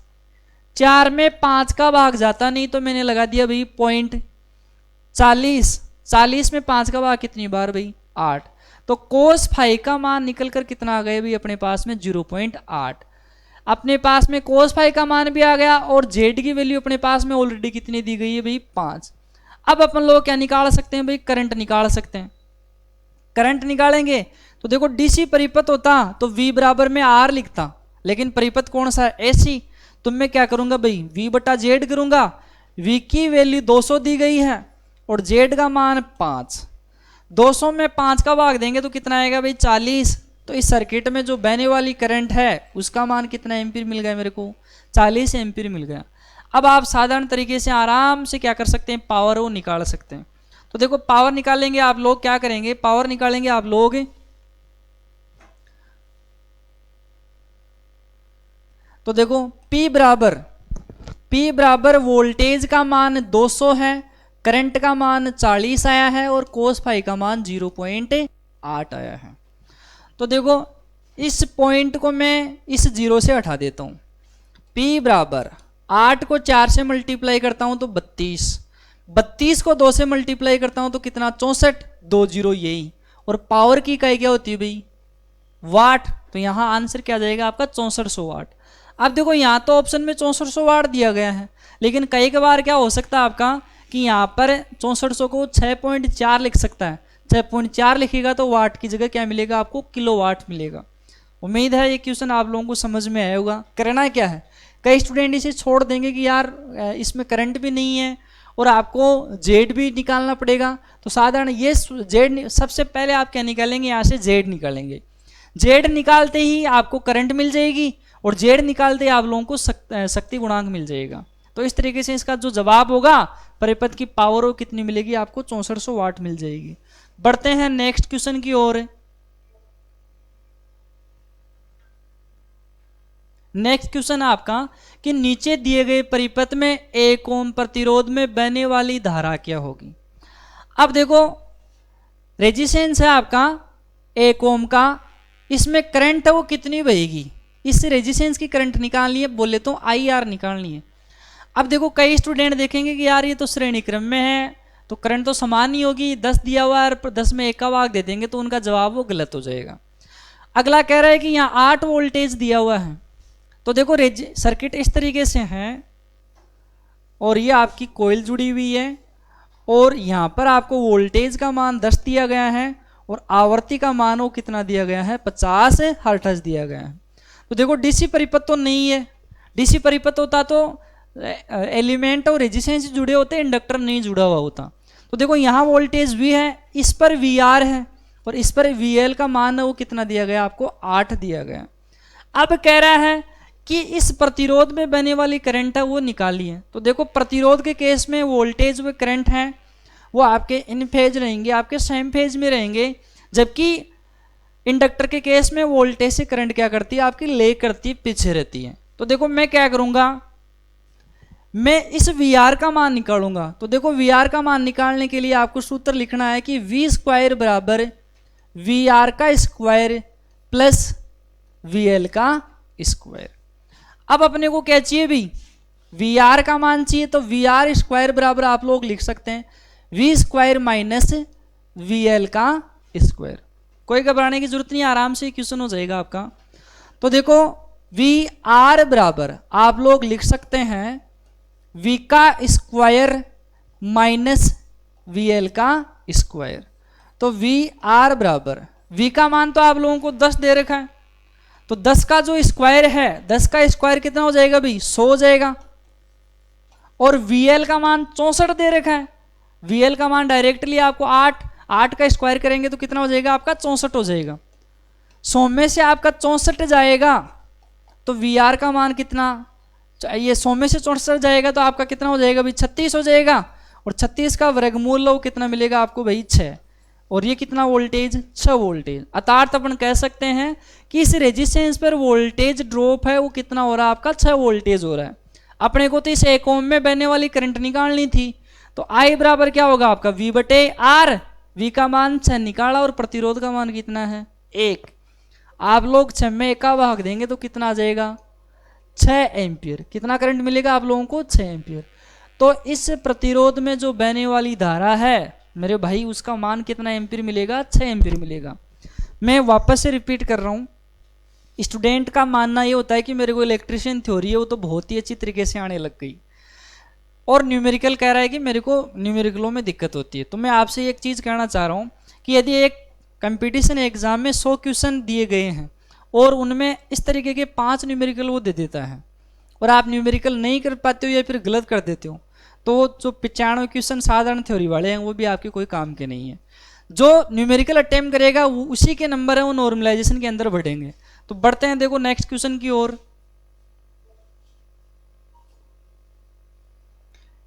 4 में 5 का भाग जाता नहीं तो मैंने लगा दिया भाई 0.40, 40 में 5 का भाग कितनी बार भाई 8, तो कोस फाई का मान निकल कर कितना आ गया भाई अपने पास में 0.8। अपने पास में कोस फाई का मान भी आ गया और जेड की वैल्यू अपने पास में ऑलरेडी कितनी दी गई है भाई 5। अब अपन लोग क्या निकाल सकते हैं भाई, करंट निकाल सकते हैं। करंट निकालेंगे तो देखो डीसी परिपथ होता तो V बराबर में R लिखता, लेकिन परिपथ कौन सा है एसी, तो मैं क्या करूंगा भाई V बटा जेड करूंगा। V की वैल्यू 200 दी गई है और जेड का मान 5, 200 में 5 का भाग देंगे तो कितना आएगा भाई 40। तो इस सर्किट में जो बहने वाली करंट है उसका मान कितना एम्पीयर मिल गया मेरे को, 40 एम्पीयर मिल गया। अब आप साधारण तरीके से आराम से क्या कर सकते हैं, पावर वो निकाल सकते हैं। तो देखो पावर निकालेंगे आप लोग, क्या करेंगे पावर निकालेंगे आप लोग, तो देखो P बराबर वोल्टेज का मान 200 है, करंट का मान 40 आया है और कोस फाई का मान 0.8 आया है। तो देखो इस पॉइंट को मैं इस 0 से हटा देता हूं। P बराबर 8 को 4 से मल्टीप्लाई करता हूं तो 32, 32 को 2 से मल्टीप्लाई करता हूं तो कितना 64, 2 0 यही, और पावर की इकाई क्या होती है भाई वाट, तो यहां आंसर क्या जाएगा आपका 6400 वाट। अब देखो यहाँ तो ऑप्शन में 6400 वाट दिया गया है, लेकिन कई बार क्या हो सकता है आपका कि यहाँ पर 6400 को 6.4 लिख सकता है, 6.4 लिखेगा तो वाट की जगह क्या मिलेगा आपको किलोवाट मिलेगा। उम्मीद है ये क्वेश्चन आप लोगों को समझ में आया होगा। करना क्या है, कई स्टूडेंट इसे छोड़ देंगे कि यार इसमें करंट भी नहीं है और आपको जेड भी निकालना पड़ेगा, तो साधारण ये जेड सबसे पहले आप क्या निकालेंगे, यहाँ से जेड निकालेंगे। जेड निकालते ही आपको करंट मिल जाएगी और जेड निकालते ही आप लोगों को शक्ति गुणांक मिल जाएगा। तो इस तरीके से इसका जो जवाब होगा परिपथ की पावर वो कितनी मिलेगी आपको 6400 वाट मिल जाएगी। बढ़ते हैं नेक्स्ट क्वेश्चन की ओर। नेक्स्ट क्वेश्चन आपका कि नीचे दिए गए परिपथ में 1 ओम प्रतिरोध में बहने वाली धारा क्या होगी। अब देखो रेजिस्टेंस है आपका 1 ओम का, इसमें करंट है वो कितनी बहेगी, इस रेजिस्टेंस की करंट निकालनी है, बोले तो IR निकालनी है। अब देखो कई स्टूडेंट देखेंगे कि यार ये तो श्रेणी क्रम में है तो करंट तो समान ही होगी, 10 दिया हुआ है 10 में 1 का भाग दे देंगे तो उनका जवाब वो गलत हो जाएगा। अगला कह रहा है कि यहाँ 8 वोल्टेज दिया हुआ है, तो देखो सर्किट इस तरीके से है और ये आपकी कोयल जुड़ी हुई है और यहाँ पर आपको वोल्टेज का मान 10 दिया गया है और आवृत्ति का मान वो कितना दिया गया है 50 हर्ट्ज दिया गया है। तो देखो डीसी परिपथ तो नहीं है, डीसी परिपथ होता तो एलिमेंट और रेजिस्टेंस जुड़े होते, इंडक्टर नहीं जुड़ा हुआ होता। तो देखो यहाँ वोल्टेज V है, इस पर VR है और इस पर VL का मान है वो कितना दिया गया आपको 8 दिया गया। अब कह रहा है कि इस प्रतिरोध में बहने वाली करंट है वो निकाली है। तो देखो प्रतिरोध के केस में वोल्टेज व करंट है वो आपके इन फेज रहेंगे, आपके सेम फेज में रहेंगे, जबकि इंडक्टर के केस में वोल्टेज से करंट क्या करती है आपकी ले करती है, पीछे रहती है। तो देखो मैं क्या करूंगा, मैं इस वी आर का मान निकालूंगा। तो देखो वी आर का मान निकालने के लिए आपको सूत्र लिखना है कि वी स्क्वायर बराबर वी आर का स्क्वायर प्लस वी एल का स्क्वायर। अब अपने को क्या चाहिए भी, वी आर का मान चाहिए, तो वी आर स्क्वायर बराबर आप लोग लिख सकते हैं V square minus V L का स्क्वायर। कोई घबराने की जरूरत नहीं, आराम से क्वेश्चन हो जाएगा आपका। तो देखो वी आर बराबर आप लोग लिख सकते हैं वी का स्क्वायर माइनस वी एल का स्क्वायर। तो वी आर बराबर वी का मान तो आप लोगों को 10 दे रखा है, तो 10 का जो स्क्वायर है 10 का स्क्वायर कितना हो जाएगा भाई 100 हो जाएगा। और वी एल का मान 64 दे रखा है, वी एल का मान डायरेक्टली आपको 8 का स्क्वायर करेंगे तो कितना हो जाएगा आपका 64 हो जाएगा। 100 में से आपका 64 जाएगा तो वी आर का मान कितना, ये 100 में से 64 जाएगा तो आपका कितना हो जाएगा भाई 36 हो जाएगा। और 36 का वर्गमूल लो कितना मिलेगा आपको भाई 6, और ये कितना वोल्टेज 6 वोल्टेज। अर्थात अपन कह सकते हैं कि इस रेजिस्टेंस पर वोल्टेज ड्रॉप है वो कितना हो रहा है आपका 6 वोल्टेज हो रहा है। अपने को तो इस 1 ओम में बहने वाली करंट निकालनी थी, तो आई बराबर क्या होगा आपका वी बटे आर। वी का मान 6 निकाला और प्रतिरोध का मान कितना है 1। आप लोग 6 में 1 का भाग देंगे तो कितना आ जाएगा 6 एम्पियर। कितना करंट मिलेगा आप लोगों को 6 एम्पियर। तो इस प्रतिरोध में जो बहने वाली धारा है मेरे भाई उसका मान कितना एम्पियर मिलेगा 6 एम्पियर मिलेगा। मैं वापस से रिपीट कर रहा हूँ, स्टूडेंट का मानना ये होता है कि मेरे को इलेक्ट्रिशियन थ्योरी है वो तो बहुत ही अच्छी तरीके से आने लग गई, और न्यूमेरिकल कह रहा है कि मेरे को न्यूमेरिकलों में दिक्कत होती है। तो मैं आपसे एक चीज़ कहना चाह रहा हूँ कि यदि एक कंपटीशन एग्जाम में 100 क्वेश्चन दिए गए हैं और उनमें इस तरीके के 5 न्यूमेरिकल वो दे देता है और आप न्यूमेरिकल नहीं कर पाते हो या फिर गलत कर देते हो, तो जो 95 क्वेश्चन साधारण थ्योरी वाले हैं वो भी आपके कोई काम के नहीं है। जो न्यूमेरिकल अटेम्प्ट करेगा उसी के नंबर है वो नॉर्मलाइजेशन के अंदर बढ़ेंगे। तो बढ़ते हैं देखो नेक्स्ट क्वेश्चन की ओर।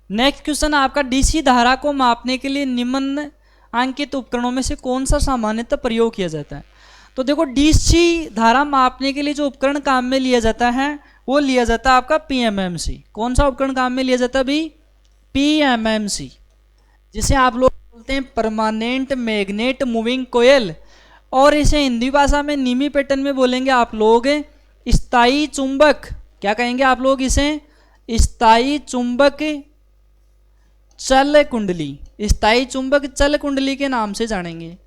नेक्स्ट क्वेश्चन आपका डीसी धारा को मापने के लिए निम्न अंकित उपकरणों में से कौन सा सामान्यतः प्रयोग किया जाता है। तो देखो डीसी धारा मापने के लिए जो उपकरण काम में लिया जाता है वो लिया जाता है आपका पीएमएमसी। कौन सा उपकरण काम में लिया जाता है भाई पीएमएमसी, जिसे आप लोग बोलते हैं परमानेंट मैग्नेट मूविंग कोयल, और इसे हिंदी भाषा में नीमी पैटर्न में बोलेंगे आप लोग स्थायी चुंबक। क्या कहेंगे आप लोग इसे स्थायी चुंबक चल कुंडली, स्थायी चुंबक चल कुंडली के नाम से जानेंगे।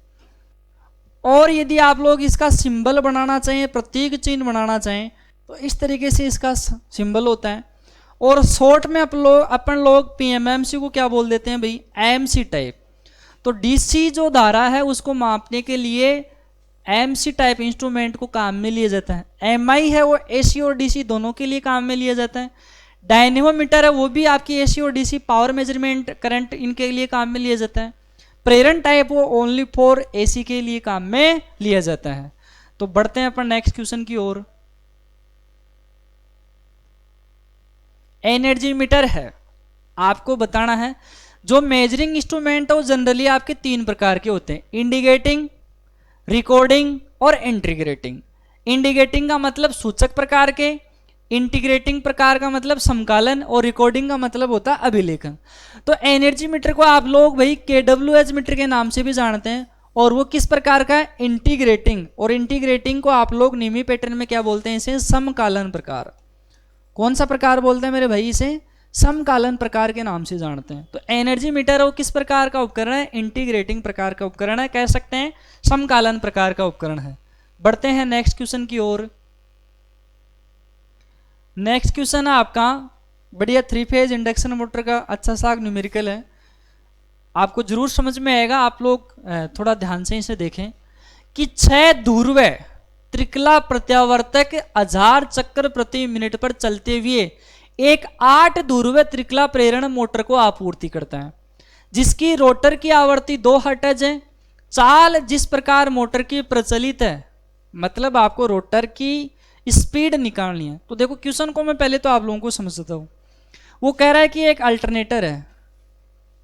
और यदि आप लोग इसका सिंबल बनाना चाहें, प्रतीक चिन्ह बनाना चाहें, तो इस तरीके से इसका सिंबल होता है। और शॉर्ट में अपन लोग पीएमएमसी को क्या बोल देते हैं भाई एमसी टाइप। तो डीसी जो धारा है उसको मापने के लिए एमसी टाइप इंस्ट्रूमेंट को काम में लिया जाता है। एमआई है वो एसी और डीसी दोनों के लिए काम में लिया जाता है। डायनेमोमीटर है वो भी आपकी एसी और डीसी पावर मेजरमेंट करंट इनके लिए काम में लिया जाता है। प्रेरण टाइप वो ओनली फॉर एसी के लिए काम में लिया जाता है। तो बढ़ते हैं अपन नेक्स्ट क्वेश्चन की ओर। एनर्जी मीटर है, आपको बताना है जो मेजरिंग इंस्ट्रूमेंट है वो जनरली आपके 3 प्रकार के होते हैं, इंडिकेटिंग, रिकॉर्डिंग और इंटीग्रेटिंग। इंडिकेटिंग का मतलब सूचक प्रकार के, इंटीग्रेटिंग प्रकार का मतलब समकालन, और रिकॉर्डिंग का मतलब होता है अभिलेखन। तो एनर्जी मीटर को आप लोग भाई KWH मीटर के नाम से भी जानते हैं, और वो किस प्रकार का है इंटीग्रेटिंग। और इंटीग्रेटिंग को आप लोग नीमी पैटर्न में क्या बोलते हैं इसे समकालन प्रकार। कौन सा प्रकार बोलते हैं मेरे भाई इसे समकालन प्रकार के नाम से जानते हैं। तो एनर्जी मीटर वो किस प्रकार का उपकरण है इंटीग्रेटिंग प्रकार का उपकरण है, कह सकते हैं समकालन प्रकार का उपकरण है। बढ़ते हैं नेक्स्ट क्वेश्चन की ओर। नेक्स्ट क्वेश्चन है आपका बढ़िया 3 फेज इंडक्शन मोटर का अच्छा सा न्यूमेरिकल है, आपको जरूर समझ में आएगा। आप लोग थोड़ा ध्यान से इसे देखें कि 6 ध्रुव त्रिकला प्रत्यावर्तक 1000 चक्कर प्रति मिनट पर चलते हुए एक 8 ध्रुव त्रिकला प्रेरण मोटर को आपूर्ति करता है, जिसकी रोटर की आवृत्ति 2 हर्ट्ज है। चाल जिस प्रकार मोटर की प्रचलित है, मतलब आपको रोटर की स्पीड निकालनी है। तो देखो क्वेश्चन को मैं पहले तो आप लोगों को समझता हूं। वो कह रहा है कि एक अल्टरनेटर है,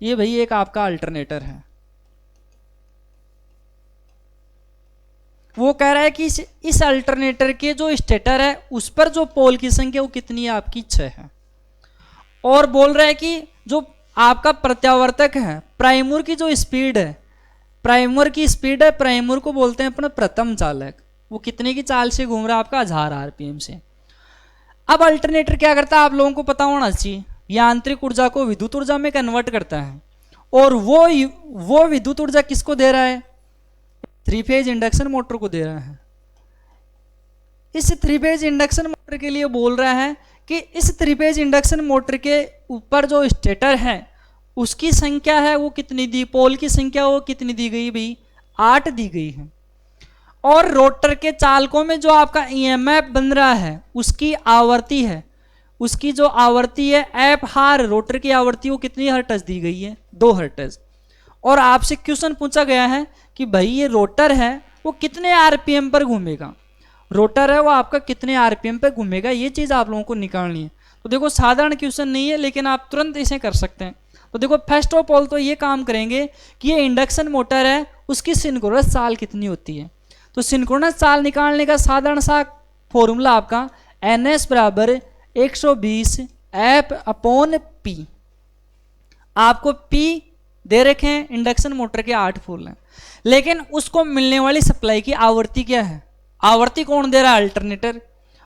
ये भाई एक आपका अल्टरनेटर है। वो कह रहा है कि इस अल्टरनेटर के जो स्टेटर है उस पर जो पोल की संख्या वो कितनी है आपकी 6 है। और बोल रहा है कि जो आपका प्रत्यावर्तक है, प्राइमर की जो स्पीड है, प्राइमर की स्पीड है, प्राइमर को बोलते हैं अपना प्रथम चालक, वो कितने की चाल से घूम रहा है आपका 1000 आरपीएम से। अब अल्टरनेटर क्या करता है आप लोगों को पता होना चाहिए, यांत्रिक ऊर्जा को विद्युत ऊर्जा में कन्वर्ट करता है, और वो विद्युत ऊर्जा किसको दे रहा है, 3 फेज इंडक्शन मोटर को दे रहा है। इस 3 फेज इंडक्शन मोटर के लिए बोल रहा है कि इस 3 फेज इंडक्शन मोटर के ऊपर जो स्टेटर है उसकी संख्या है वो कितनी दी, पोल की संख्या वो कितनी दी गई भाई, 8 दी गई है। और रोटर के चालकों में जो आपका ईएमएफ बन रहा है उसकी आवर्ती है, उसकी जो आवर्ती है एफ हार, रोटर की आवर्ती वो कितनी हर्ट्ज दी गई है, 2 हर्ट्ज। और आपसे क्वेश्चन पूछा गया है कि भाई ये रोटर है वो कितने आरपीएम पर घूमेगा, रोटर है वो आपका कितने आरपीएम पर घूमेगा, ये चीज़ आप लोगों को निकालनी है। तो देखो साधारण क्वेश्चन नहीं है लेकिन आप तुरंत इसे कर सकते हैं। तो देखो फर्स्ट ऑफ ऑल तो ये काम करेंगे कि ये इंडक्शन मोटर है उसकी सिंक्रोनस चाल कितनी होती है। तो सिंक्रोनस चाल निकालने का साधारण सा फॉर्मूला आपका NS बराबर 120 F अपॉन P। आपको P दे रखे हैं, इंडक्शन मोटर के 8 पोल हैं, लेकिन उसको मिलने वाली सप्लाई की आवृत्ति क्या है, आवृत्ति कौन दे रहा है, अल्टरनेटर।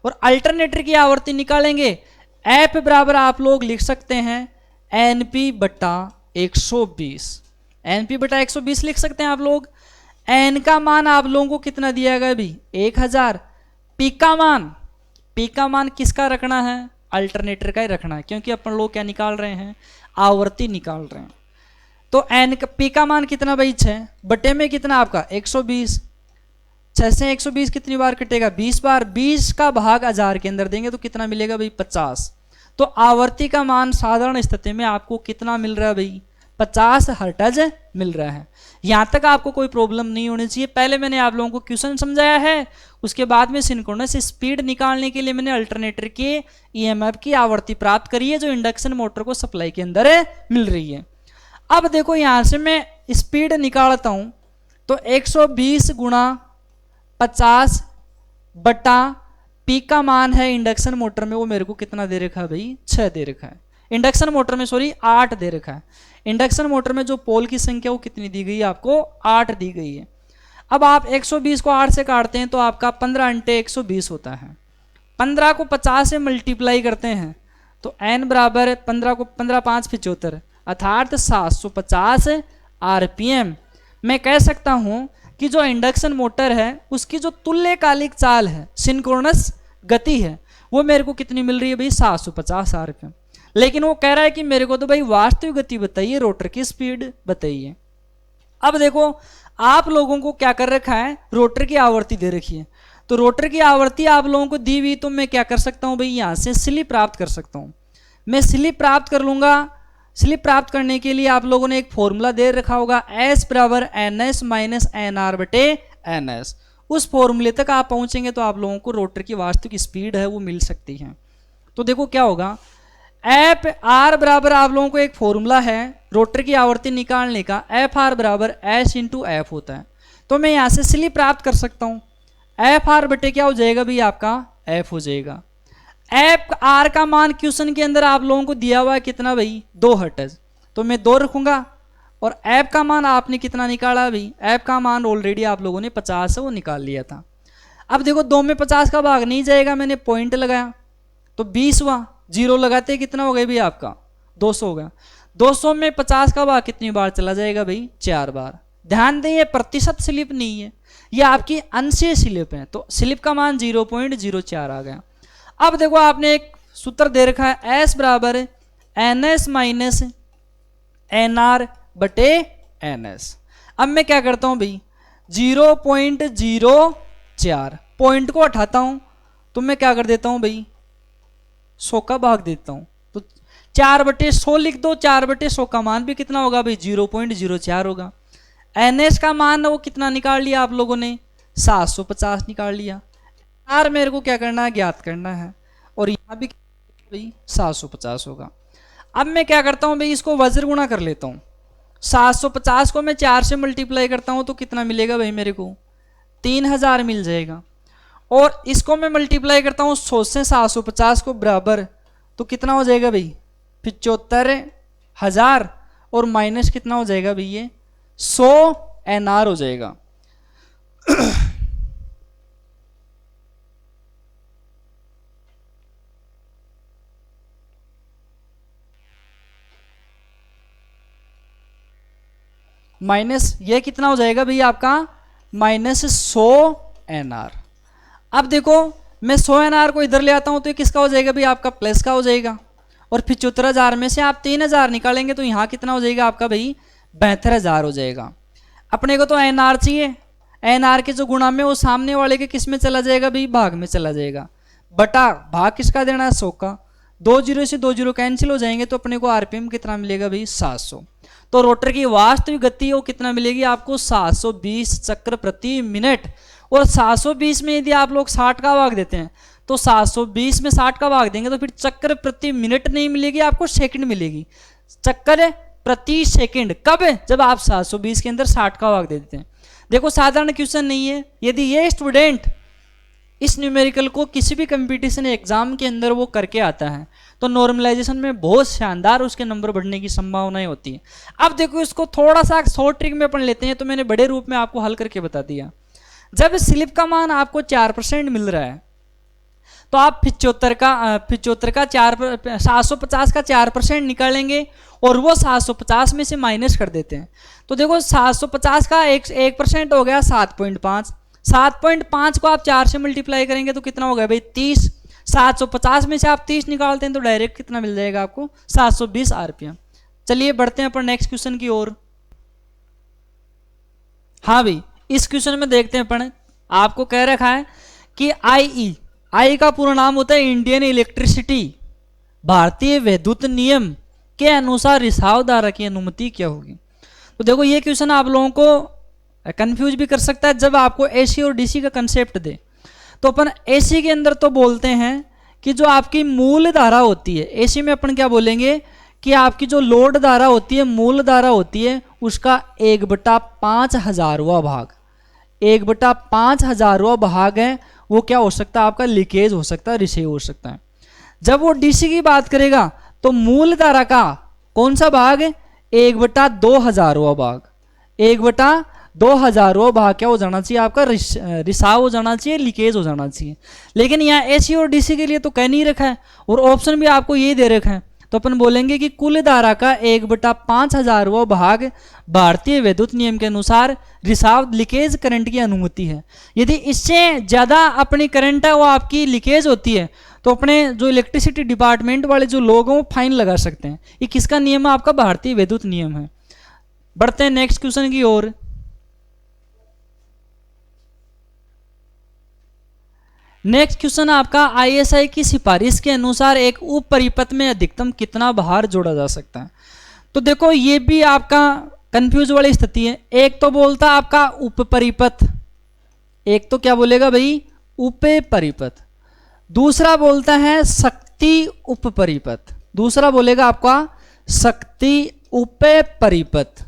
और अल्टरनेटर की आवृत्ति निकालेंगे, F बराबर आप लोग लिख सकते हैं NP बटा 120, NP बटा 120 लिख सकते हैं आप लोग। N का मान आप लोगों को कितना दिया गया भी 1000। P का मान किसका रखना है, अल्टरनेटर का ही रखना है, क्योंकि अपन लोग क्या निकाल रहे हैं, आवर्ती निकाल रहे हैं। तो P का मान कितना भाई 6 बटे में कितना आपका 120, 6 से 120 कितनी बार कटेगा 20 बार, 20 का भाग 1000 के अंदर देंगे तो कितना मिलेगा भाई 50। तो आवर्ती का मान साधारण स्थिति में आपको कितना मिल रहा है भाई 50 हर्ट्ज मिल रहा है। यहाँ तक आपको कोई प्रॉब्लम नहीं होनी चाहिए। पहले मैंने आप लोगों को क्वेश्चन समझाया है, उसके बाद में सिंक्रोनस स्पीड निकालने के लिए मैंने अल्टरनेटर के ईएमएफ की आवृत्ति प्राप्त करी है जो इंडक्शन मोटर को सप्लाई के अंदर मिल रही है। अब देखो यहाँ से मैं स्पीड निकालता हूँ तो 120 गुणा 50 बटा P का मान है इंडक्शन मोटर में वो मेरे को कितना दे रखा है भाई 6 दे रखा है, इंडक्शन मोटर में सॉरी 8 दे रखा है। इंडक्शन मोटर में जो पोल की संख्या वो कितनी दी गई है आपको 8 दी गई है। अब आप 120 को 8 से काटते हैं तो आपका 15 × 120 होता है, 15 को 50 से मल्टीप्लाई करते हैं तो n बराबर 15 को 15 5 75 अर्थात 750 आरपीएम। मैं कह सकता हूं कि जो इंडक्शन मोटर है उसकी जो तुल्यकालिक चाल है, सिंक्रोनस गति है, वो मेरे को कितनी मिल रही है भाई 750 आरपीएम। लेकिन वो कह रहा है कि मेरे को तो भाई वास्तविक गति बताइए, रोटर की स्पीड बताइए। अब देखो आप लोगों को क्या कर रखा है, रोटर की आवृत्ति दे रखी है, तो रोटर की आवृत्ति आप लोगों को दी हुई तो मैं क्या कर सकता हूं भाई यहां से स्लिप प्राप्त कर सकता हूं। मैं स्लिप प्राप्त कर लूंगा। स्लिप प्राप्त करने के लिए आप लोगों ने एक फॉर्मूला दे रखा होगा S बराबर NS माइनस NR बटे NS। उस फॉर्मूले तक आप पहुंचेंगे तो आप लोगों को रोटर की वास्तविक स्पीड है वो मिल सकती है। तो देखो क्या होगा, एफ आर बराबर आप लोगों को एक फॉर्मूला है रोटर की आवृत्ति निकालने का, एफ आर बराबर एस इंटू एफ होता है। तो मैं यहाँ से स्लिप प्राप्त कर सकता हूँ, एफ आर बटे क्या हो जाएगा भाई आपका एफ हो जाएगा। एफ आर का मान क्वेश्चन के अंदर आप लोगों को दिया हुआ है कितना भाई 2 हर्ट्ज, तो मैं 2 रखूंगा। और एफ का मान आपने कितना निकाला भाई, एफ का मान ऑलरेडी आप लोगों ने 50 है वो निकाल लिया था। अब देखो 2 में 50 का भाग नहीं जाएगा, मैंने पॉइंट लगाया तो 20 हुआ, जीरो लगाते कितना हो गया भाई आपका 200 हो गया। 200 में 50 का भाग कितनी बार चला जाएगा भाई 4 बार। ध्यान दें ये प्रतिशत स्लिप नहीं है, ये आपकी अंशीय स्लिप है, तो स्लिप का मान 0.04 आ गया। अब देखो आपने एक सूत्र दे रखा है S बराबर NS माइनस NR बटे NS। अब मैं क्या करता हूं भाई 0.04 पॉइंट को हटाता हूं तो मैं क्या कर देता हूं भाई 100 का भाग देता हूं, तो 4/100 लिख दो। 4/100 का मान भी कितना होगा भाई 0.04 होगा। NS का मान वो कितना निकाल लिया आप लोगों ने 750 निकाल लिया। R मेरे को क्या करना है ज्ञात करना है, और यहाँ भी भाई 750 होगा। अब मैं क्या करता हूँ भाई इसको वज्र गुणा कर लेता हूँ। 750 को मैं 4 से मल्टीप्लाई करता हूँ तो कितना मिलेगा भाई मेरे को 3000 मिल जाएगा। और इसको मैं मल्टीप्लाई करता हूँ 100 से 750 को बराबर, तो कितना हो जाएगा भाई 75,000 और माइनस कितना हो जाएगा भैया 100 NR हो जाएगा। माइनस ये कितना हो जाएगा भैया आपका -100 NR। अब देखो मैं 100 NR को इधर ले आता हूं तो ये किसका हो जाएगा भैया आपका प्लस का हो जाएगा। और 75,000 में से आप 3,000 निकालेंगे तो यहाँ कितना हो जाएगा आपका भाई 72,000 हो जाएगा। अपने को तो NR चाहिए, NR के जो गुणा में वो सामने वाले के किस में चला जाएगा भाई भाग में चला जाएगा। बटा भाग किसका देना है 100 का, 2 जीरो से 2 जीरो कैंसिल हो जाएंगे तो अपने को RPM कितना मिलेगा भाई 700। तो रोटर की वास्तविक गति वो कितना मिलेगी आपको 720 चक्र प्रति मिनट। और 720 में यदि आप लोग 60 का भाग देते हैं तो 720 में 60 का भाग देंगे तो फिर चक्र प्रति मिनट नहीं मिलेगी आपको सेकंड मिलेगी। चक्कर प्रति सेकंड कब है जब आप 720 के अंदर 60 का भाग दे देते हैं। देखो साधारण क्वेश्चन नहीं है, यदि ये स्टूडेंट इस न्यूमेरिकल को किसी भी कंपटीशन एग्जाम के अंदर वो करके आता है तो नॉर्मलाइजेशन में बहुत शानदार उसके नंबर बढ़ने की संभावनाएं होती है। अब देखो इसको थोड़ा सा शॉर्ट ट्रिक में अपन लेते हैं, तो मैंने बड़े रूप में आपको हल करके बता दिया। जब स्लिप का मान आपको 4% मिल रहा है तो आप 75 का 750 का 4% निकालेंगे और वो 750 में से माइनस कर देते हैं। तो देखो 750 का 1% हो गया 7.5, 7.5 को आप 4 से मल्टीप्लाई करेंगे तो कितना हो गया भाई 30। 750 में से आप 30 निकालते हैं तो डायरेक्ट कितना मिल जाएगा आपको 720 RPM। चलिए बढ़ते हैं अपन नेक्स्ट क्वेश्चन की ओर। हाँ भाई इस क्वेश्चन में देखते हैं अपन, आपको कह रखा है कि आई का पूरा नाम होता है इंडियन इलेक्ट्रिसिटी, भारतीय विद्युत नियम के अनुसार रिसाव धारा की अनुमति क्या होगी। तो देखो ये क्वेश्चन आप लोगों को कंफ्यूज भी कर सकता है जब आपको AC और DC का कंसेप्ट दे। तो अपन AC के अंदर तो बोलते हैं कि जो आपकी मूल धारा होती है, AC में अपन क्या बोलेंगे कि आपकी जो लोड धारा होती है, मूल धारा होती है, उसका 1/5000वां भाग, 1/5000वां भाग है वो क्या हो सकता है आपका लीकेज हो सकता है, रिसीव हो सकता है। जब वो DC की बात करेगा तो मूल धारा का कौन सा भाग है 1/2000वां भाग, 1/2000वां भाग क्या हो जाना चाहिए आपका रिसाव हो जाना चाहिए, लीकेज हो जाना चाहिए। लेकिन यहाँ AC और DC के लिए तो कह नहीं रखा है और ऑप्शन भी आपको ये दे रखा है। तो अपन बोलेंगे कि कुल धारा का 1/5000वां भाग भारतीय विद्युत नियम के अनुसार रिसाव लीकेज करंट की अनुमति है। यदि इससे ज़्यादा अपनी करंट है वो आपकी लीकेज होती है तो अपने जो इलेक्ट्रिसिटी डिपार्टमेंट वाले जो लोग हैं वो फाइन लगा सकते हैं। ये किसका नियम है आपका भारतीय विद्युत नियम है। बढ़ते हैं नेक्स्ट क्वेश्चन की ओर। नेक्स्ट क्वेश्चन आपका ISI की सिफारिश के अनुसार एक उप परिपथ में अधिकतम कितना भार जोड़ा जा सकता है। तो देखो ये भी आपका कंफ्यूज वाली स्थिति है। एक तो बोलता आपका उप परिपथ, एक तो क्या बोलेगा भाई उप परिपथ, दूसरा बोलता है शक्ति उप परिपथ, दूसरा बोलेगा आपका शक्ति उप परिपथ।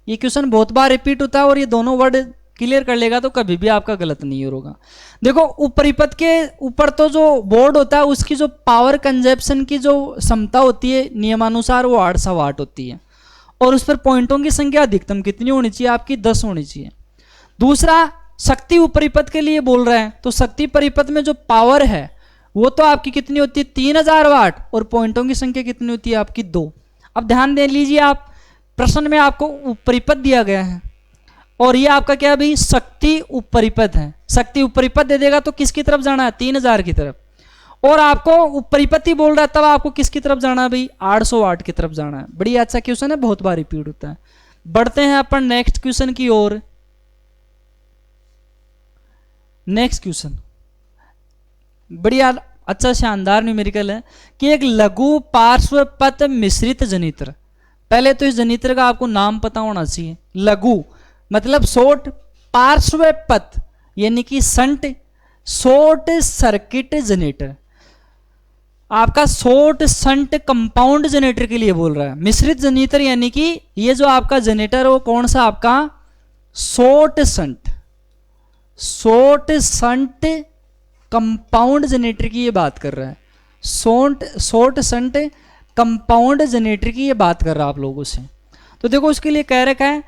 ये क्वेश्चन बहुत बार रिपीट होता है और ये दोनों वर्ड क्लियर कर लेगा तो कभी भी आपका गलत नहीं होगा। देखो उप परिपथ के ऊपर तो जो बोर्ड होता है उसकी जो पावर कंजप्शन की जो क्षमता होती है नियमानुसार वो 800 वाट होती है और उस पर पॉइंटों की संख्या अधिकतम कितनी होनी चाहिए आपकी 10 होनी चाहिए। दूसरा शक्ति उप परिपथ के लिए बोल रहे हैं तो शक्ति परिपथ में जो पावर है वो तो आपकी कितनी होती है 3000 वाट और पॉइंटों की संख्या कितनी होती है आपकी 2। अब ध्यान दे लीजिए आप प्रश्न में आपको उप परिपथ दिया गया है और ये आपका क्या भाई शक्ति उप परिपथ है। शक्ति उप परिपथ दे देगा तो किसकी तरफ जाना है 3000 की तरफ, और आपको उप परिपथ ही बोल रहा है तब आपको किसकी तरफ जाना है भाई 800 वाट की तरफ जाना है। बड़ी अच्छा क्वेश्चन है, बहुत बार रिपीट होता है। बढ़ते हैं अपन नेक्स्ट क्वेश्चन की ओर। नेक्स्ट क्वेश्चन बढ़िया अच्छा शानदार न्यूमेरिकल है कि एक लघु पार्श्वपथ मिश्रित जनित्र, पहले तो इस जनित्र का आपको नाम पता होना चाहिए। लघु मतलब शॉर्ट, पार्श्वपथ यानी कि संट, शॉर्ट सर्किट जनरेटर, आपका शॉर्ट संट कंपाउंड जनरेटर के लिए बोल रहा है। मिश्रित जनरेटर यानी कि ये जो आपका जनरेटर है वो कौन सा आपका short shunt, short shunt compound generator की ये बात कर रहा है। शॉर्ट संट कंपाउंड जनरेटर की ये बात कर रहा आप लोगों से। तो देखो उसके लिए कह रखा है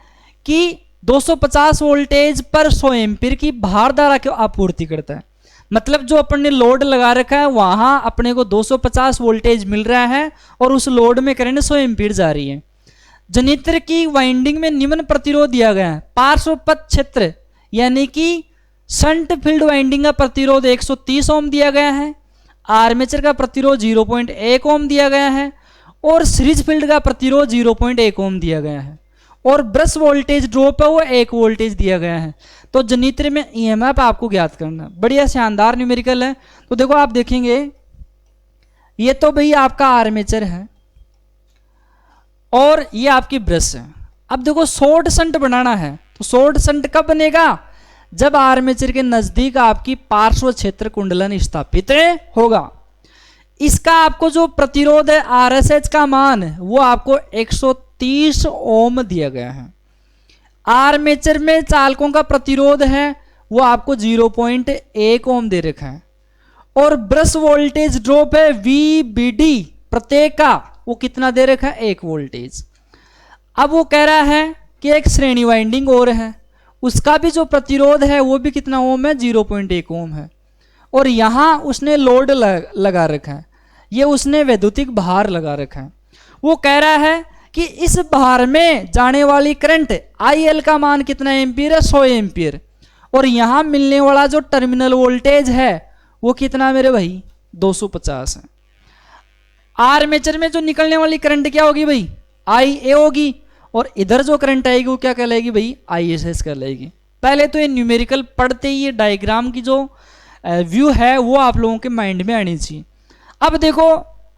कि 250 वोल्टेज पर 100 एम्पीयर की भार धारा की आपूर्ति करता है। मतलब जो अपन ने लोड लगा रखा है वहां अपने को 250 वोल्टेज मिल रहा है और उस लोड में करंट 100 एम्पीयर जा रही है। जनरेटर की वाइंडिंग में निम्न प्रतिरोध दिया गया है। पार्श्वपथ क्षेत्र यानी कि शंट फील्ड वाइंडिंग का प्रतिरोध 130 ओम दिया गया है, आर्मेचर का प्रतिरोध 0.1 ओम दिया गया है और सीरीज फील्ड का प्रतिरोध 0.1 ओम दिया गया है और ब्रश वोल्टेज ड्रॉप है वो 1 वोल्टेज दिया गया है। तो जनरेटर में ईएमएफ आपको ज्ञात करना, बढ़िया शानदार न्यूमेरिकल है। तो देखो आप देखेंगे ये तो भाई आपका आर्मेचर है और ये आपकी ब्रश है। अब देखो शॉर्ट शंट बनाना है तो शॉर्ट शंट कब बनेगा, जब आर्मेचर के नजदीक आपकी पार्श्व क्षेत्र कुंडलन स्थापित होगा। इसका आपको जो प्रतिरोध है आरएसएच का मान वो आपको 130 ओम दिया गया है। आर्मेचर में चालकों का प्रतिरोध है वो आपको 0.1 ओम दे रखा है और ब्रश वोल्टेज ड्रॉप है VBD प्रत्येक का वो कितना दे रखा है 1 वोल्टेज। अब वो कह रहा है कि एक श्रेणी वाइंडिंग और है उसका भी जो प्रतिरोध है वो भी कितना ओम है 0.1 ओम है और यहाँ उसने लोड लगा रखा है, ये उसने वैद्युतिक भार लगा रखा है। वो कह रहा है कि इस भार में जाने वाली करंट IL का मान कितना एम्पीयर है 100 एम्पीयर और यहाँ मिलने वाला जो टर्मिनल वोल्टेज है वो कितना मेरे भाई 250 है। आर्मेचर में जो निकलने वाली करंट क्या होगी भाई IA होगी और इधर जो करंट आएगी वो क्या कहलाएगी भाई ISS कहलाएगी। पहले तो ये न्यूमेरिकल पढ़ते ही ये डायग्राम की जो व्यू है वो आप लोगों के माइंड में आनी चाहिए। अब देखो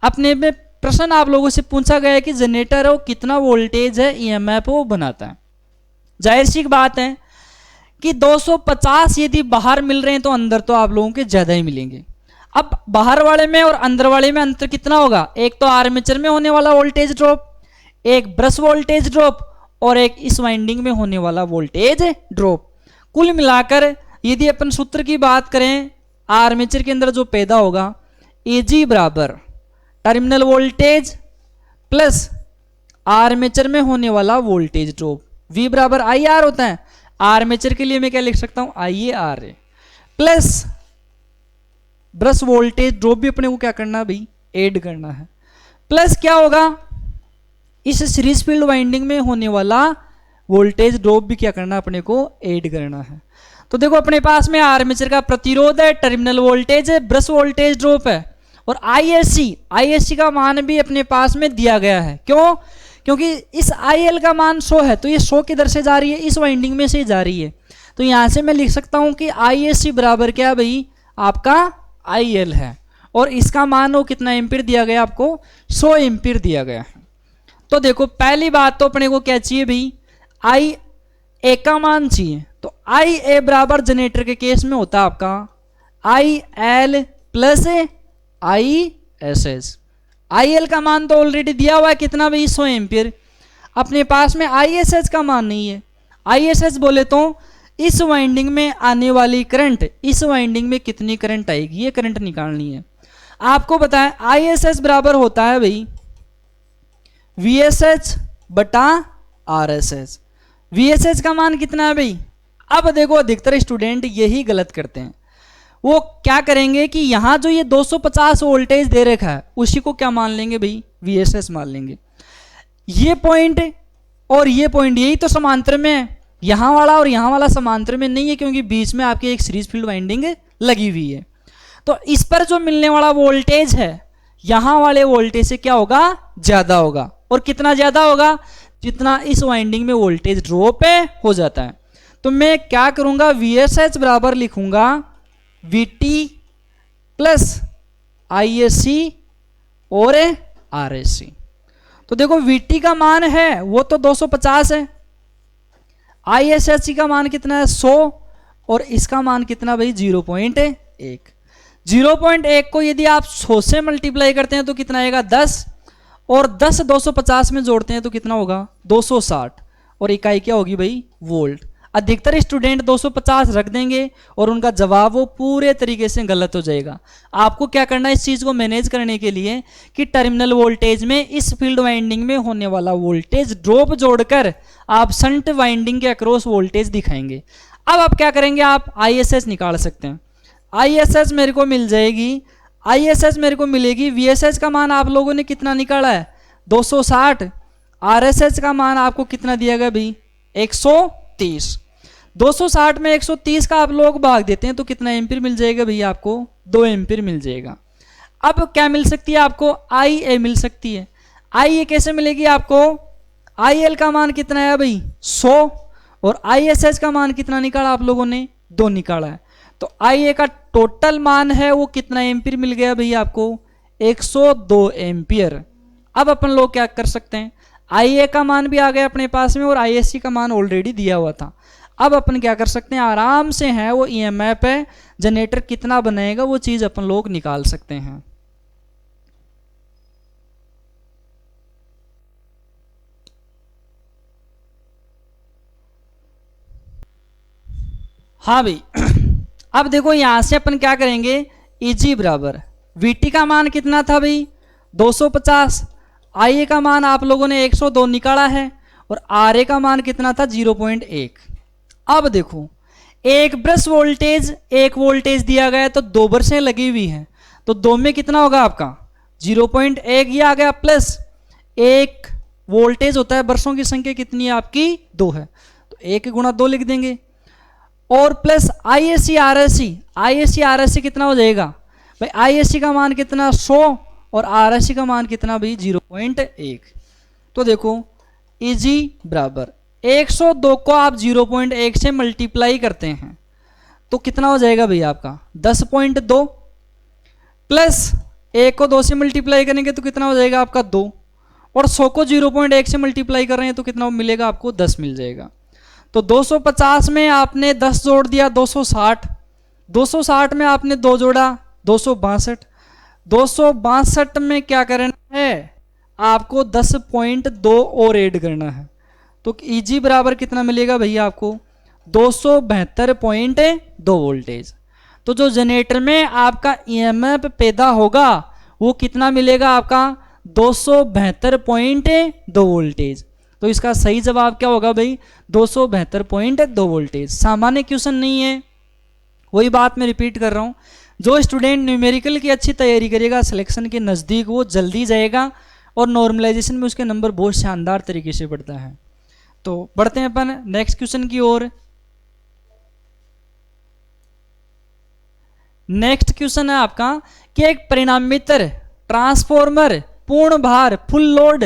अपने में प्रश्न आप लोगों से पूछा गया है कि जनरेटर है वो कितना वोल्टेज है ईएमएफ वो बनाता है। जाहिर सी बात है कि 250 यदि बाहर मिल रहे हैं तो अंदर तो आप लोगों के ज़्यादा ही मिलेंगे। अब बाहर वाले में और अंदर वाले में अंतर कितना होगा, एक तो आर्मेचर में होने वाला वोल्टेज ड्रॉप, एक ब्रश वोल्टेज ड्रॉप और एक इस वाइंडिंग में होने वाला वोल्टेज ड्रॉप। कुल मिलाकर यदि अपन सूत्र की बात करें आर्मेचर के अंदर जो पैदा होगा AG बराबर टर्मिनल वोल्टेज प्लस आर्मेचर में होने वाला वोल्टेज ड्रॉप, V बराबर IR होता है। आर्मेचर के लिए मैं क्या लिख सकता हूं IAR plus brush voltage drop भी अपने को क्या करना है भाई ऐड करना है, प्लस क्या होगा इस सीरीज फील्ड वाइंडिंग में होने वाला वोल्टेज ड्रॉप भी क्या करना अपने को ऐड करना है। तो देखो अपने पास में आर्मेचर का प्रतिरोध है, टर्मिनल वोल्टेज है, ब्रश वोल्टेज ड्रॉप है और ISC का मान भी अपने पास में दिया गया है। क्यों, क्योंकि इस IL का मान 100 है तो ये 100 किधर से जा रही है इस वाइंडिंग में से जा रही है। तो यहां से मैं लिख सकता हूं कि ISC बराबर क्या भाई आपका IL है और इसका मान वो कितना एम्पीयर दिया गया आपको 100 एम्पीयर दिया गया है। तो देखो पहली बात तो अपने को क्या चाहिए भाई IA का मान चाहिए। तो IA बराबर जनरेटर के केस में होता है आपका IL प्लस ISS। IL का मान तो ऑलरेडी दिया हुआ है कितना भाई 100 एम्पीयर, अपने पास में ISS का मान नहीं है। ISS बोले तो इस वाइंडिंग में आने वाली करंट, इस वाइंडिंग में कितनी करंट आएगी ये करंट निकालनी है। आपको बताएं ISS बराबर होता है भाई VSH बटा RSH। VSH का मान कितना है भाई। अब देखो अधिकतर स्टूडेंट यही गलत करते हैं, वो क्या करेंगे कि यहां जो ये 250 वोल्टेज दे रखा है उसी को क्या मान लेंगे भाई VSS मान लेंगे। ये पॉइंट और ये पॉइंट यही तो समांतर में है, यहां वाला और यहां वाला समांतर में नहीं है क्योंकि बीच में आपकी एक सीरीज फील्ड वाइंडिंग लगी हुई है। तो इस पर जो मिलने वाला वोल्टेज है यहां वाले वोल्टेज से क्या होगा ज्यादा होगा और कितना ज्यादा होगा जितना इस वाइंडिंग में वोल्टेज ड्रॉप हो जाता है। तो मैं क्या करूंगा VSH बराबर लिखूंगा VT प्लस ISC और RSC। तो देखो VT का मान है वो तो 250 है, ISC का मान कितना है 100 और इसका मान कितना भाई 0.1। 0.1 को यदि आप 100 से मल्टीप्लाई करते हैं तो कितना आएगा 10 और 10 250 में जोड़ते हैं तो कितना होगा 260 और इकाई क्या होगी भाई वोल्ट। अधिकतर स्टूडेंट 250 रख देंगे और उनका जवाब वो पूरे तरीके से गलत हो जाएगा। आपको क्या करना है इस चीज़ को मैनेज करने के लिए कि टर्मिनल वोल्टेज में इस फील्ड वाइंडिंग में होने वाला वोल्टेज ड्रॉप जोड़कर आप शंट वाइंडिंग के अक्रॉस वोल्टेज दिखाएंगे। अब आप क्या करेंगे, आप ISH निकाल सकते हैं। ISH मेरे को मिल जाएगी, ISH मेरे को मिलेगी, VSH का मान आप लोगों ने कितना निकाला है 260, RSH का मान आपको कितना दिया गया भाई 130। 260 में 130 का आप लोग भाग देते हैं तो कितना एम्पीयर मिल जाएगा भैया आपको 2 एम्पीयर मिल जाएगा। अब क्या मिल सकती है आपको IA मिल सकती है। IA कैसे मिलेगी आपको, IL का मान कितना है भाई 100 और ISH का मान कितना निकाला आप लोगों ने 2 निकाला है। तो IA का टोटल मान है वो कितना एम्पीयर मिल गया भैया आपको 102 एम्पीयर। अब अपन लोग क्या कर सकते हैं, IA का मान भी आ गया अपने पास में और ISC का मान ऑलरेडी दिया हुआ था। अब अपन क्या कर सकते हैं, आराम से है वो EMF है जनरेटर कितना बनाएगा वो चीज़ अपन लोग निकाल सकते हैं। हाँ भाई अब देखो यहां से अपन क्या करेंगे, EG बराबर VT का मान कितना था भाई 250, IA का मान आप लोगों ने 102 निकाला है और RA का मान कितना था 0.1। अब देखो एक ब्रश वोल्टेज 1 वोल्टेज दिया गया है तो 2 ब्रशें लगी हुई हैं तो 2 में कितना होगा आपका 0.1, ये आ गया प्लस 1 वोल्टेज होता है, ब्रशों की संख्या कितनी है आपकी 2 है तो 1 गुणा 2 लिख देंगे और प्लस ISC RSC कितना हो जाएगा भाई, ISC का मान कितना 100 और RSC का मान कितना भाई 0.1। तो देखो EG बराबर 102 को आप 0.1 से मल्टीप्लाई करते हैं तो कितना हो जाएगा भैया आपका 10.2 प्लस 1 को 2 से मल्टीप्लाई करेंगे तो कितना हो जाएगा आपका 2 और 100 को 0.1 से मल्टीप्लाई कर रहे हैं तो कितना मिलेगा आपको 10 मिल जाएगा। तो 250 में आपने 10 जोड़ दिया 260 में आपने 2 जोड़ा 262 में क्या करना है आपको 10.2 और ऐड करना है तो EG बराबर कितना मिलेगा भैया आपको 272.2 वोल्टेज। तो जो जनरेटर में आपका EMF पैदा होगा वो कितना मिलेगा आपका 272.2 वोल्टेज। तो इसका सही जवाब क्या होगा भाई 272.2 वोल्टेज। सामान्य क्वेश्चन नहीं है, वही बात मैं रिपीट कर रहा हूँ, जो स्टूडेंट न्यूमेरिकल की अच्छी तैयारी करेगा सिलेक्शन के नज़दीक वो जल्दी जाएगा और नॉर्मलाइजेशन में उसके नंबर बहुत शानदार तरीके से बढ़ता है। तो बढ़ते हैं अपन नेक्स्ट क्वेश्चन की ओर। नेक्स्ट क्वेश्चन है आपका कि एक परिणामित्र ट्रांसफॉर्मर पूर्ण भार फुल लोड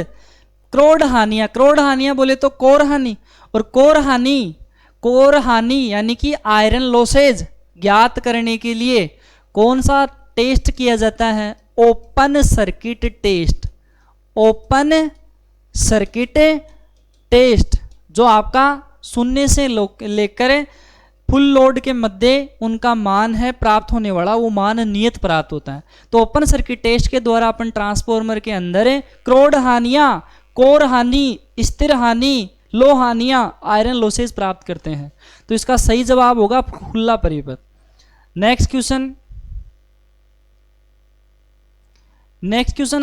क्रोड हानियां बोले तो कोर हानि और कोर हानि यानी कि आयरन लॉसेज ज्ञात करने के लिए कौन सा टेस्ट किया जाता है, open circuit test. Open circuit test जो आपका शून्य से लेकर फुल लोड के मध्य उनका मान है प्राप्त होने वाला वो मान नियत प्राप्त होता है। तो ओपन सर्किट टेस्ट के द्वारा अपन ट्रांसफॉर्मर के अंदर क्रोड हानियां, कोर हानि, स्थिर हानि, लो हानियां, आयरन लॉसेज प्राप्त करते हैं। तो इसका सही जवाब होगा खुला परिपथ। नेक्स्ट क्वेश्चन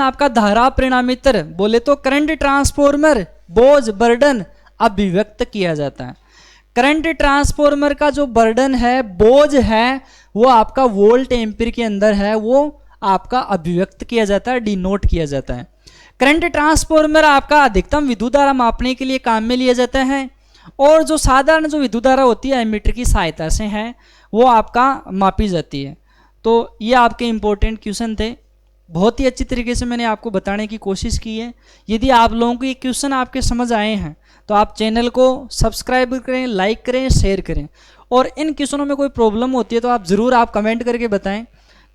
आपका धारा परिणामित्र बोले तो करंट ट्रांसफॉर्मर बोझ बर्डन अभिव्यक्त किया जाता है। करंट ट्रांसफॉर्मर का जो बर्डन है बोझ है वो आपका वोल्ट एम्पीयर के अंदर है, वो आपका अभिव्यक्त किया जाता है, डिनोट किया जाता है। करंट ट्रांसफॉर्मर आपका अधिकतम विद्युत धारा मापने के लिए काम में लिया जाता है और जो साधारण जो विद्युत धारा होती है एमीटर की सहायता से है वो आपका मापी जाती है। तो ये आपके इंपॉर्टेंट क्वेश्चन थे, बहुत ही अच्छी तरीके से मैंने आपको बताने की कोशिश की है। यदि आप लोगों को ये क्वेश्चन आपके समझ आए हैं तो आप चैनल को सब्सक्राइब करें, लाइक करें, शेयर करें और इन क्वेश्चनों में कोई प्रॉब्लम होती है तो आप ज़रूर आप कमेंट करके बताएं।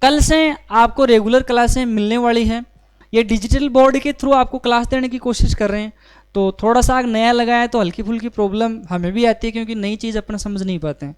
कल से आपको रेगुलर क्लासें मिलने वाली हैं, ये डिजिटल बोर्ड के थ्रू आपको क्लास देने की कोशिश कर रहे हैं तो थोड़ा सा नया लगा है तो हल्की फुल्की प्रॉब्लम हमें भी आती है क्योंकि नई चीज़ अपना समझ नहीं पाते हैं।